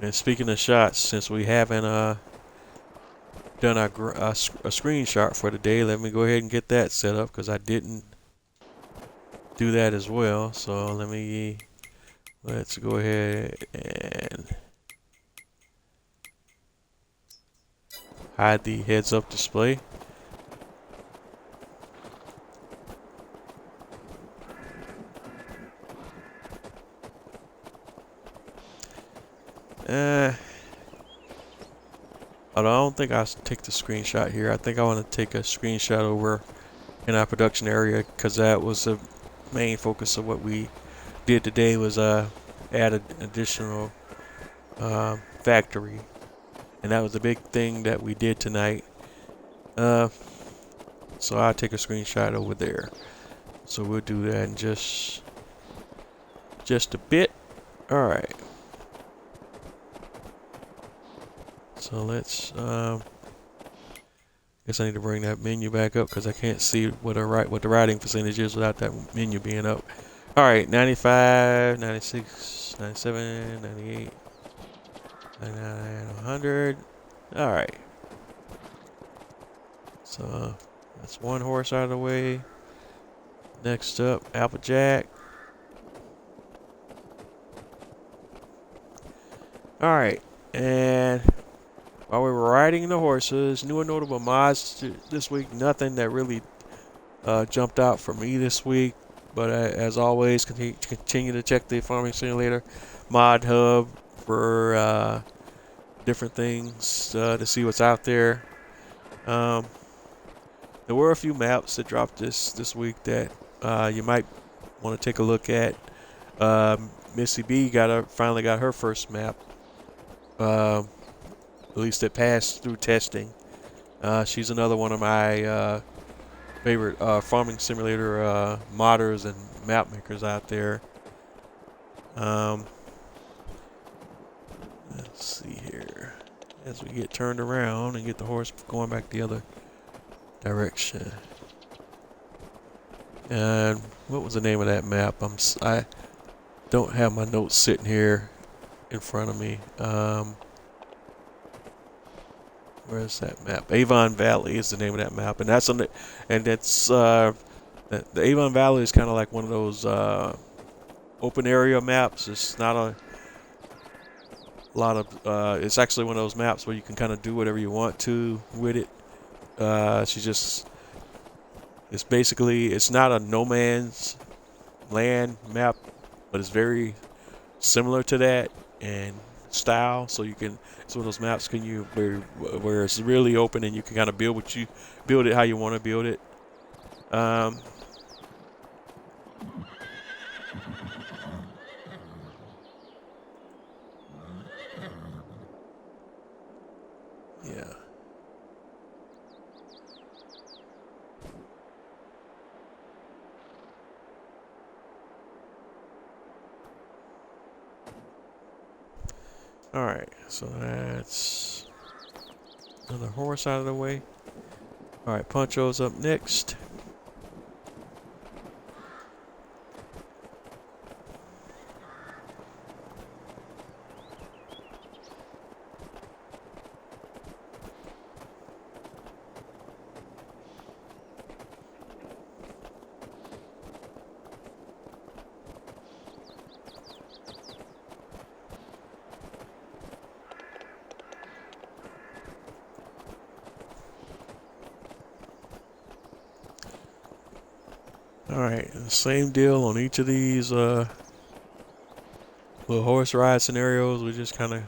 And speaking of shots, since we haven't done a screenshot for today, let me go ahead and get that set up, because I didn't do that as well. So let's go ahead and hide the heads up display. don't think I'll take the screenshot here. I think I want to take a screenshot over in our production area, because that was the main focus of what we did today, was add an additional factory, and that was the big thing that we did tonight. So I'll take a screenshot over there. So we'll do that in just a bit. All right. So let's guess I need to bring that menu back up, because I can't see what the writing percentage is without that menu being up. All right, 95, 96, 97, 98, 99, 100. All right. So that's one horse out of the way. Next up, Applejack. All right, and while we were riding the horses, new and notable mods this week. Nothing that really jumped out for me this week, but as always, continue to check the Farming Simulator mod hub for different things to see what's out there. There were a few maps that dropped this week that you might want to take a look at. Missy B finally got her first map. At least it passed through testing. She's another one of my favorite Farming Simulator modders and map makers out there. Let's see here. As we get turned around and get the horse going back the other direction. And what was the name of that map? I don't have my notes sitting here in front of me. Where's that map? Avon Valley is the name of that map, and that's the Avon Valley is kind of like one of those open area maps. It's not a lot of. It's actually one of those maps where you can kind of do whatever you want to with it. It's basically, it's not a no man's land map, but it's very similar to that in style. So you can, it's one of those maps where it's really open and you can kind of build it how you want to build it. Yeah. All right, so that's another horse out of the way. All right, Poncho's up next. Alright, same deal on each of these little horse ride scenarios. We're just kind of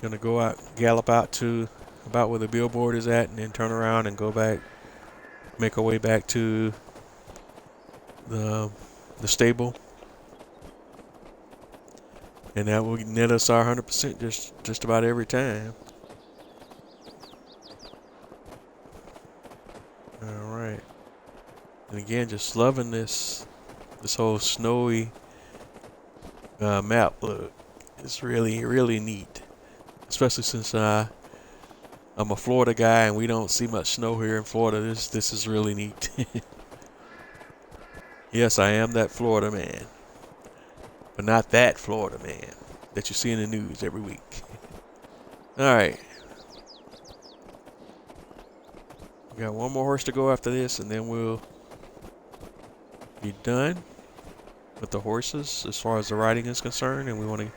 gonna go out, gallop out to about where the billboard is at, and then turn around and go back, make our way back to the stable, and that will net us our 100% just about every time. All right. And again, just loving this whole snowy map look. It's really neat, especially since I'm a Florida guy and we don't see much snow here in Florida. This is really neat. Yes, I am that Florida man, but not that Florida man that you see in the news every week. All right. We got one more horse to go after this, and then we'll be done with the horses as far as the riding is concerned, and we want to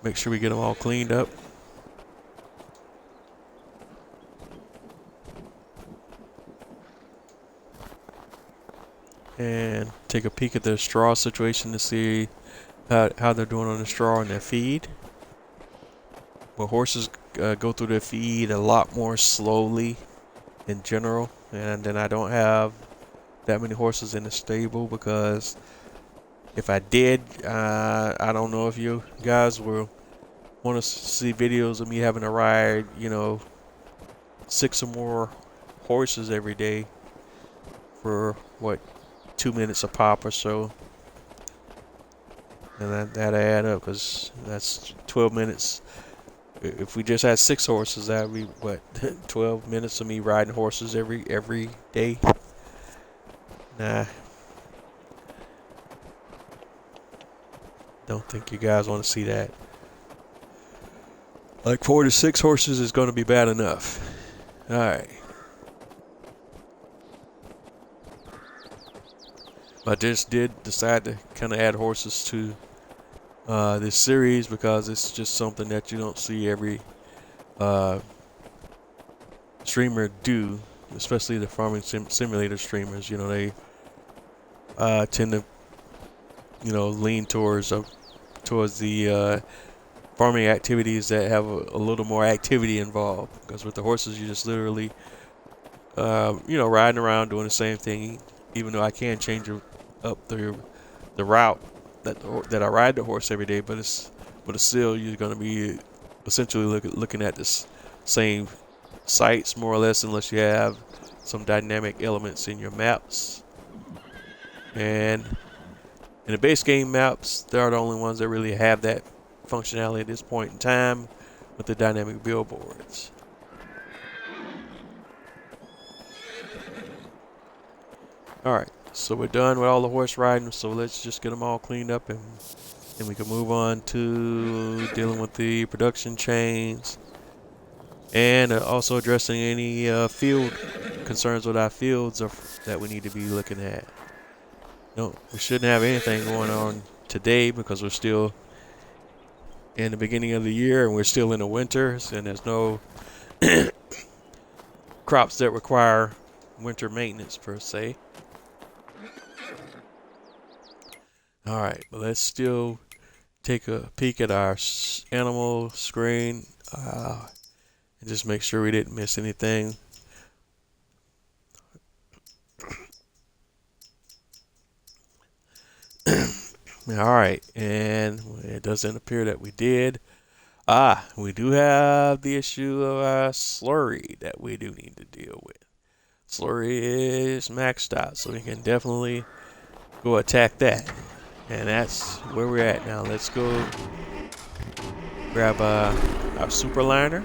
make sure we get them all cleaned up. And take a peek at the straw situation to see how they're doing on the straw and their feed. Well, horses go through the feed a lot more slowly in general, and then I don't have that many horses in the stable, because if I did, I don't know if you guys will want to see videos of me having to ride, you know, 6 or more horses every day for what, 2 minutes a pop or so, and that add up, because that's 12 minutes. If we just had 6 horses, that'd be what, 12 minutes of me riding horses every day. Nah, don't think you guys want to see that. Like 4 to 6 horses is going to be bad enough. All right. I just did decide to kind of add horses to this series, because it's just something that you don't see every streamer do, especially the farming simulator streamers. You know, they tend to, you know, lean towards the farming activities that have a little more activity involved, because with the horses you just literally you know, riding around doing the same thing, even though I can change up the route that I ride the horse every day, but it's still, you're going to be essentially looking at this same sites more or less, unless you have some dynamic elements in your maps. And in the base game maps, they are the only ones that really have that functionality at this point in time, with the dynamic billboards. Alright, so we're done with all the horse riding, so let's just get them all cleaned up, and we can move on to dealing with the production chains, and also addressing any field concerns with our fields that we need to be looking at. No, we shouldn't have anything going on today, because we're still in the beginning of the year and we're still in the winters, and there's no crops that require winter maintenance per se. Alright, but let's still take a peek at our animal screen and just make sure we didn't miss anything. Alright, and it doesn't appear that we did. We do have the issue of our slurry that we do need to deal with. Slurry is maxed out, so we can definitely go attack that. And that's where we're at now. Let's go grab our super liner.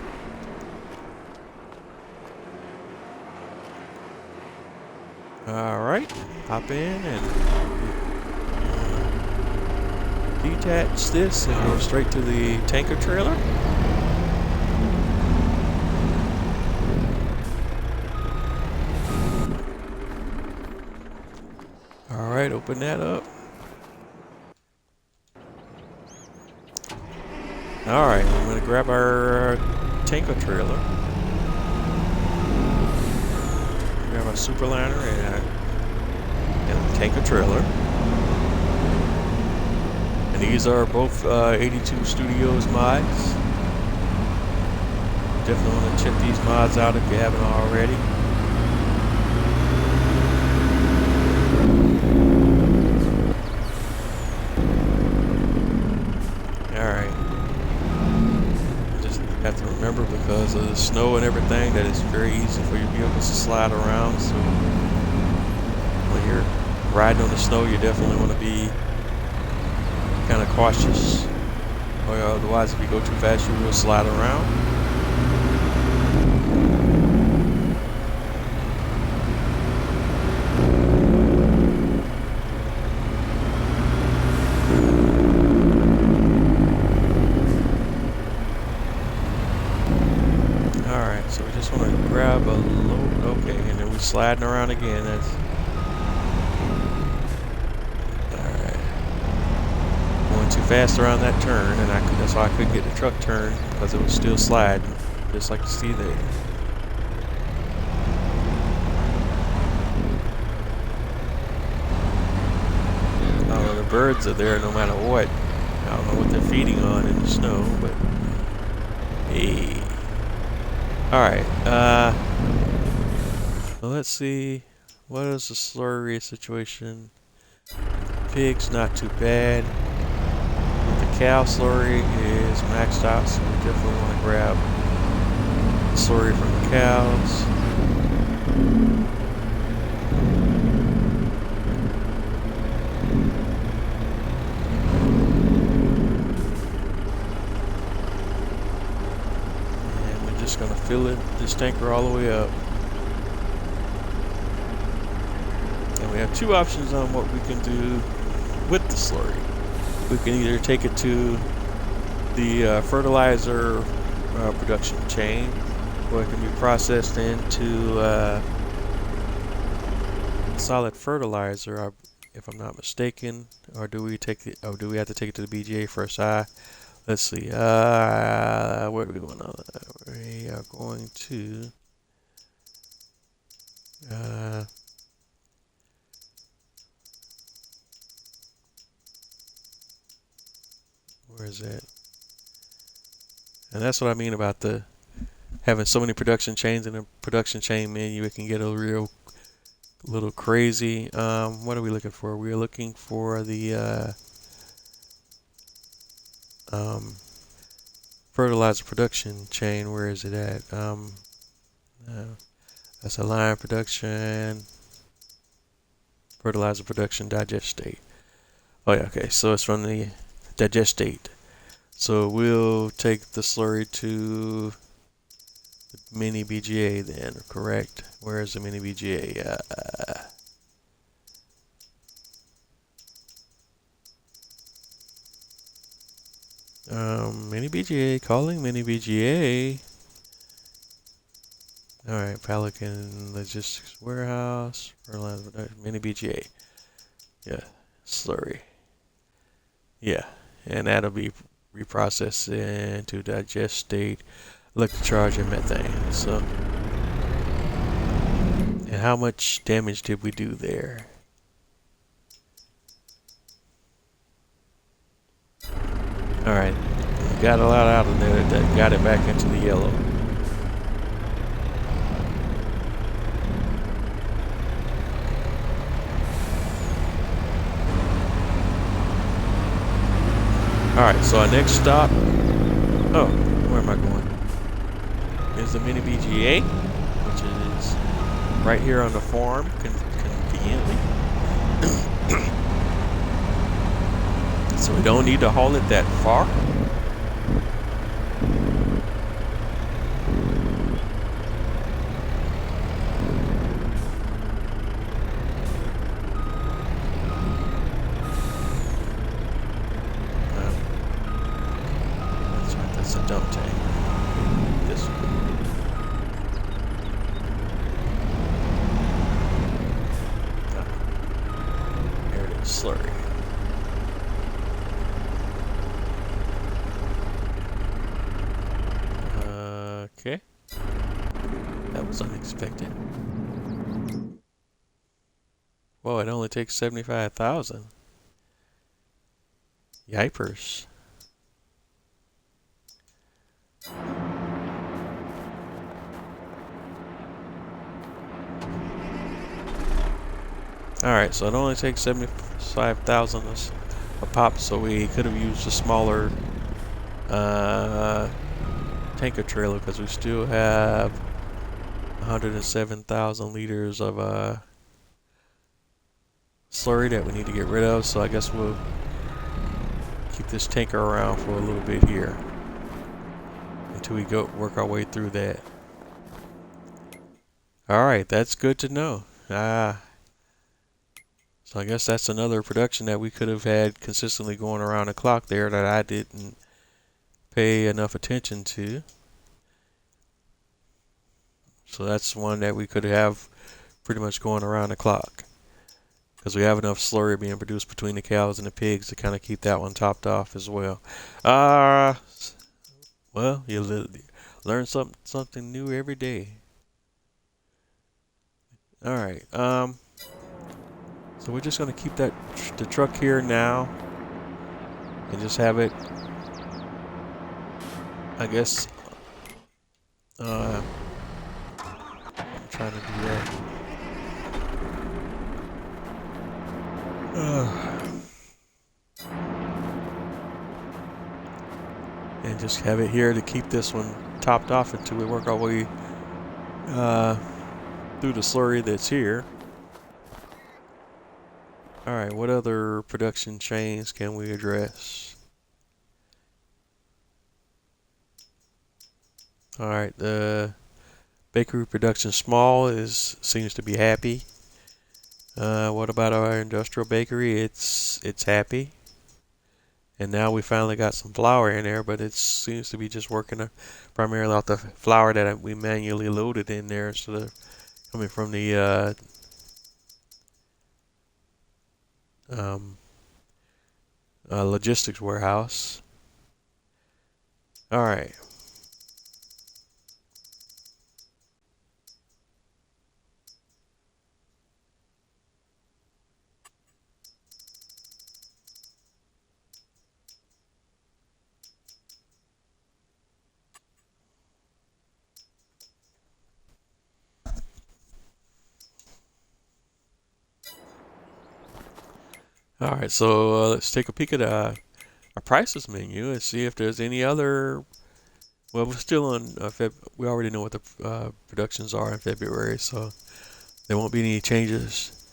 Alright, hop in and detach this and go straight to the tanker trailer. Alright, open that up. Alright, I'm going to grab our tanker trailer. Grab our super liner and a tanker trailer. And these are both 82 Studios mods. Definitely want to check these mods out if you haven't already. Have to remember, because of the snow and everything, that it's very easy for your vehicles to slide around. So when you're riding on the snow, you definitely want to be kind of cautious, or otherwise if you go too fast you will slide around. So we just want to grab a load. Okay, and then we're sliding around again. That's alright. Going too fast around that turn, and that's why I couldn't get the truck turned, because it was still sliding, just like you see there. Oh, the birds are there no matter what. I don't know what they're feeding on in the snow, but hey. Alright, so let's see. What is the slurry situation? Pigs, not too bad. The cow slurry is maxed out, so we definitely want to grab the slurry from the cows. And we're just going to fill this tanker all the way up. And we have two options on what we can do with the slurry. We can either take it to the fertilizer production chain, or it can be processed into solid fertilizer, if I'm not mistaken. Or do we take it? Or do we have to take it to the BGA first? Let's see. Where are we going? We are going to. Where is that? And that's what I mean about the having so many production chains in a production chain menu. It can get a real little crazy. What are we looking for? We're looking for the fertilizer production chain. Where is it at? That's a line production, fertilizer production, digest state. Oh yeah, okay. So it's from the digest state. So we'll take the slurry to the mini BGA then, correct? Where is the mini BGA? Mini BGA, calling mini BGA. Alright, Pelican Logistics Warehouse, mini BGA. Yeah, slurry. Yeah, and that'll be reprocessed into digest state, electric charge, and methane. So, and how much damage did we do there? Alright, got a lot out of there that got it back into the yellow. Alright, so our next stop, oh, where am I going? Is the mini BGA, which is right here on the farm, conveniently. So we don't need to haul it that far. That's a dump tank. This one. There it is, slurry. Okay. That was unexpected. Whoa, it only takes 75,000. Yipers. Alright, so it only takes 75,000 a pop, so we could have used a smaller tanker trailer, because we still have 107,000 liters of slurry that we need to get rid of. So I guess we'll keep this tanker around for a little bit here until we go work our way through that. Alright, that's good to know. So I guess that's another production that we could have had consistently going around the clock there that I didn't pay enough attention to. So that's one that we could have pretty much going around the clock, because we have enough slurry being produced between the cows and the pigs to kind of keep that one topped off as well. Well, you learn something new every day. All right. So we're just gonna keep the truck here now, and just have it, I guess, trying to do that. And just have it here to keep this one topped off until we work our way through the slurry that's here. Alright, what other production chains can we address? Alright, the bakery production small seems to be happy. What about our industrial bakery? It's happy. And now we finally got some flour in there, but it seems to be just working primarily off the flour that we manually loaded in there instead of coming from the logistics warehouse. All right. All right, so let's take a peek at our prices menu and see if there's any other. Well, we're still on. We already know what the productions are in February, so there won't be any changes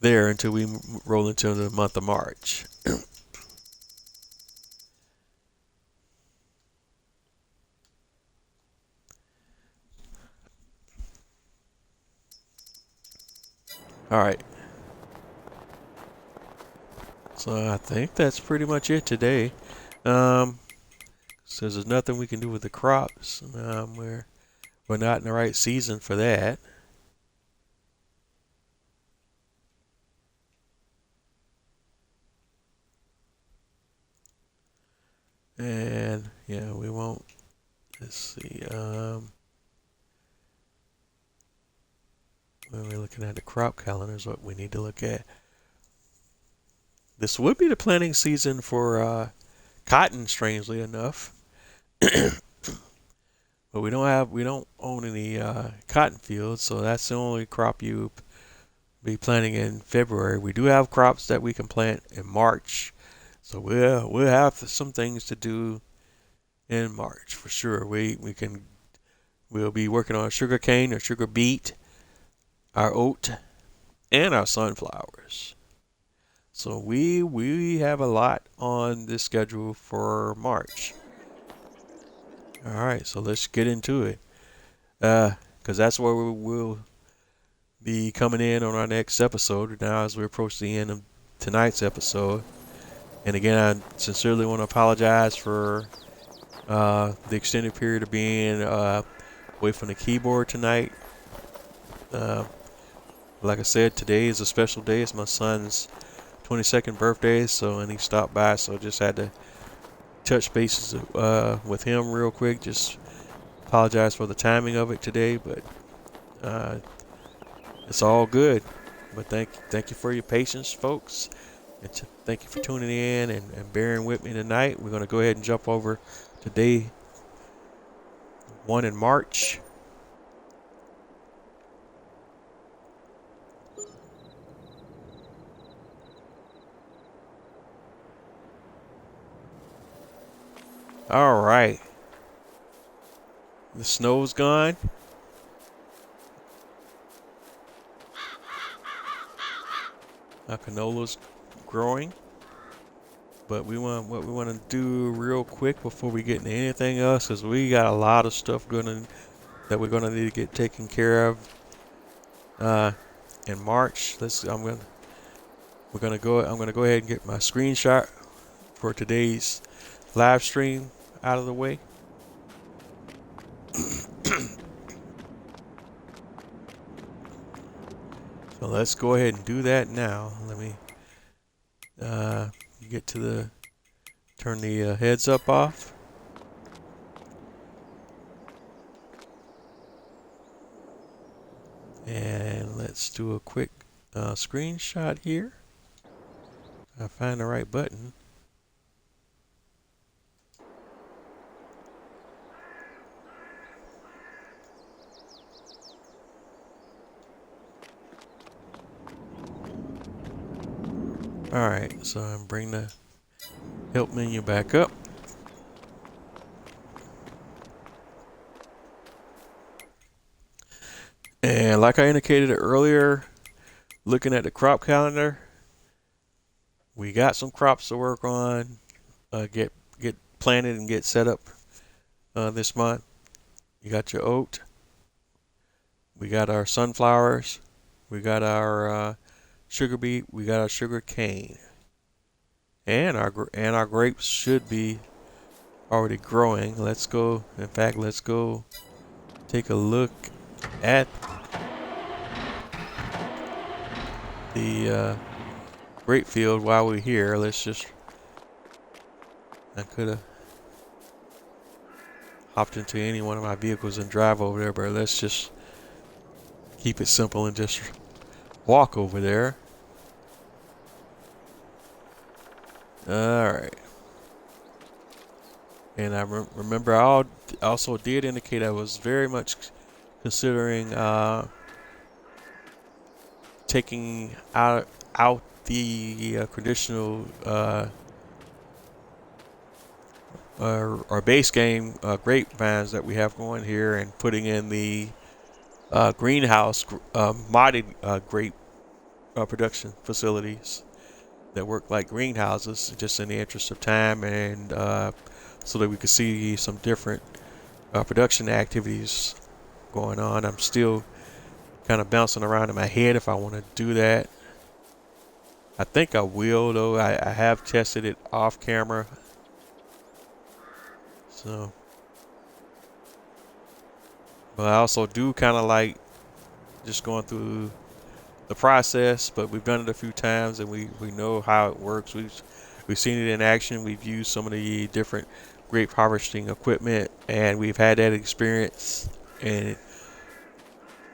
there until we roll into the month of March. All right. So I think that's pretty much it today. So there's nothing we can do with the crops. We're not in the right season for that. And yeah, we won't. Let's see. When we're looking at the crop calendar is what we need to look at. This would be the planting season for cotton, strangely enough. But we don't own any cotton fields, so that's the only crop you be planting in February. We do have crops that we can plant in March, so we'll have some things to do in March for sure. We'll be working on sugar cane or sugar beet, our oat, and our sunflowers. So we have a lot on this schedule for March. All right, so let's get into it. Because that's where we will be coming in on our next episode now as we approach the end of tonight's episode. And again, I sincerely want to apologize for the extended period of being away from the keyboard tonight. Like I said, today is a special day. It's my son's 22nd birthday, and he stopped by, so just had to touch bases with him real quick. Just apologize for the timing of it today, but it's all good. But thank you for your patience, folks, and thank you for tuning in and bearing with me tonight. We're going to go ahead and jump over to day 1 in March. All right. The snow's gone. Our canola's growing. But what we want to do real quick before we get into anything else, is we got a lot of stuff that we're gonna need to get taken care of in March. I'm gonna go ahead and get my screenshot for today's live stream out of the way. So let's go ahead and do that now. Let me turn the heads up off. And let's do a quick screenshot here. I find the right button. Alright, so I'm bring the help menu back up. And like I indicated earlier, looking at the crop calendar, we got some crops to work on, get planted and get set up this month. You got your oat, we got our sunflowers, we got our sugar beet, we got our sugar cane, and our grapes should be already growing. Let's go. In fact, let's go take a look at the grape field while we're here. I could have hopped into any one of my vehicles and drive over there, but let's just keep it simple and just walk over there. Alright. And I remember I also did indicate I was very much considering taking out the traditional our base game grapevines that we have going here and putting in the greenhouse modded grape production facilities that work like greenhouses, just in the interest of time and so that we could see some different production activities going on. I'm still kind of bouncing around in my head if I want to do that. I think I will, though. I have tested it off camera. So, but I also do kind of like just going through the process, but we've done it a few times and we know how it works. We've seen it in action. We've used some of the different grape harvesting equipment and we've had that experience, and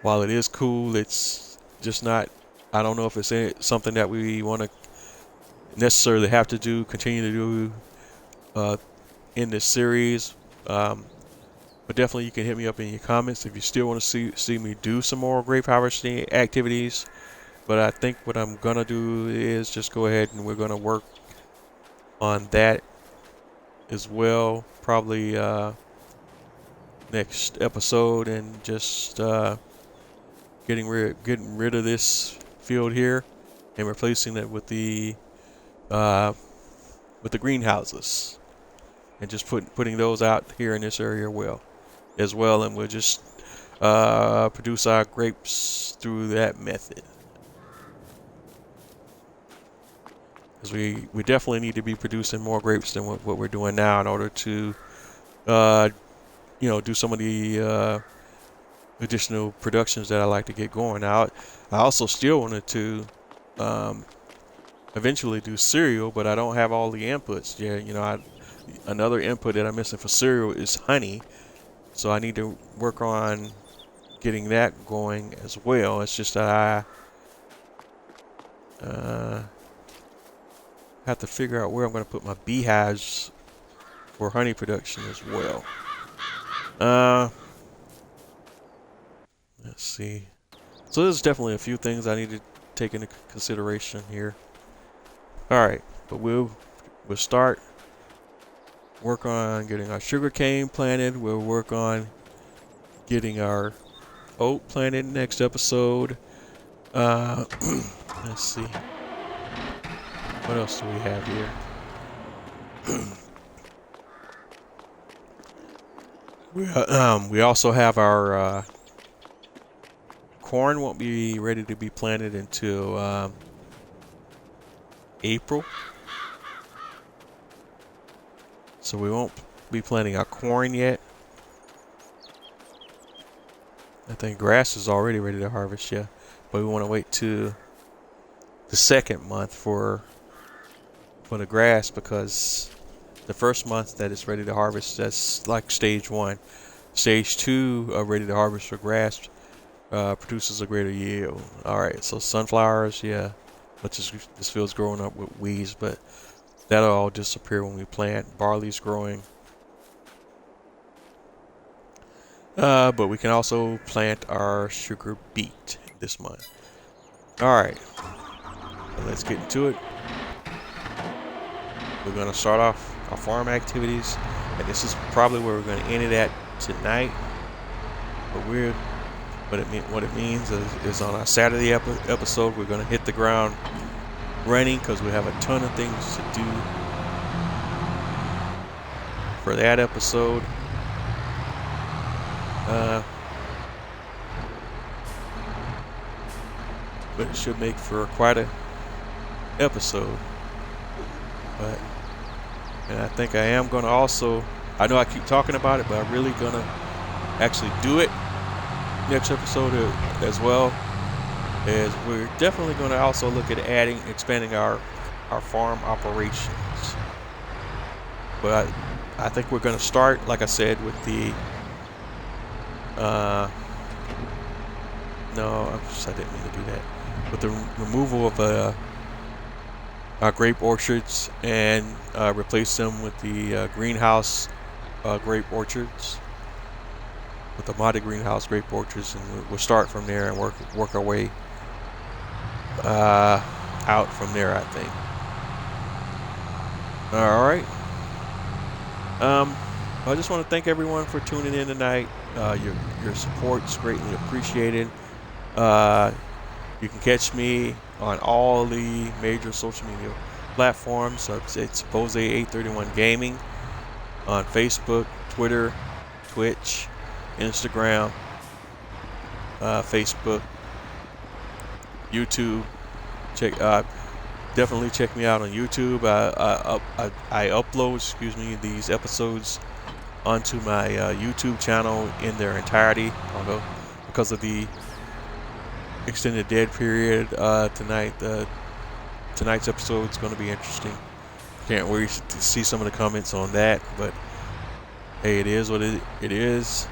while it is cool, it's just not, I don't know if it's something that we want to necessarily have to continue to do in this series. But definitely you can hit me up in your comments if you still want to see me do some more grape harvesting activities. But I think what I'm gonna do is just go ahead and we're gonna work on that as well, probably next episode, and just getting rid of this field here and replacing it with the greenhouses, and just putting those out here in this area as well, and we'll just produce our grapes through that method. Because we definitely need to be producing more grapes than what we're doing now in order to do some of the additional productions that I like to get going. Now, I also still wanted to eventually do cereal, but I don't have all the inputs. Yeah, another input that I'm missing for cereal is honey, so I need to work on getting that going as well. It's just that I have to figure out where I'm going to put my beehives for honey production as well. Let's see. So there's definitely a few things I need to take into consideration here. All right, but we'll start work on getting our sugar cane planted. We'll work on getting our oat planted next episode. Let's see. What else do we have here? We also have our corn won't be ready to be planted until April, so we won't be planting our corn yet. I think grass is already ready to harvest, yeah, but we want to wait to the second month for the grass, because the first month that it's ready to harvest, that's like stage 1. Stage 2, ready to harvest for grass, produces a greater yield. All right, so sunflowers, yeah, but this field's growing up with weeds, but that'll all disappear when we plant. Barley's growing, but we can also plant our sugar beet this month. All right, let's get into it. We're going to start off our farm activities, and this is probably where we're going to end it at tonight. But what it means is on our Saturday episode, we're going to hit the ground running because we have a ton of things to do for that episode. But it should make for quite a episode. And I think I am going to also, I know I keep talking about it, but I'm really going to actually do it next episode as well. As we're definitely going to also look at expanding our farm operations. But I think we're going to start, like I said, with the no, I didn't mean to do that. With the removal of our grape orchards and replace them with the greenhouse grape orchards, with the modded greenhouse grape orchards, and we'll start from there and work our way out from there, I think. All right. I just want to thank everyone for tuning in tonight. Your support's greatly appreciated. You can catch me on all the major social media platforms. It's Bose831 Gaming on Facebook, Twitter, Twitch, Instagram, Facebook, YouTube. Definitely check me out on YouTube. I upload, these episodes onto my YouTube channel in their entirety. Although because of the extended dead period tonight's episode is going to be interesting. Can't wait to see some of the comments on that. But hey, it is what it is.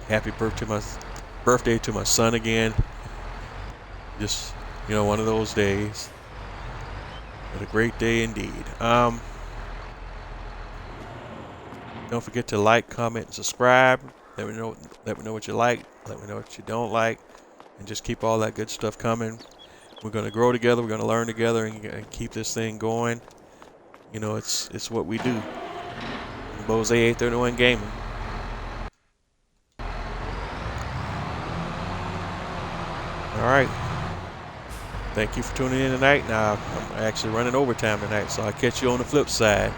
Happy birthday to my son again. Just one of those days. But a great day indeed. Don't forget to like, comment, and subscribe. Let me know what you like. Let me know what you don't like. And just keep all that good stuff coming. We're going to grow together. We're going to learn together and keep this thing going. It's what we do. Bose831 Gaming. All right. Thank you for tuning in tonight. Now, I'm actually running overtime tonight, so I'll catch you on the flip side.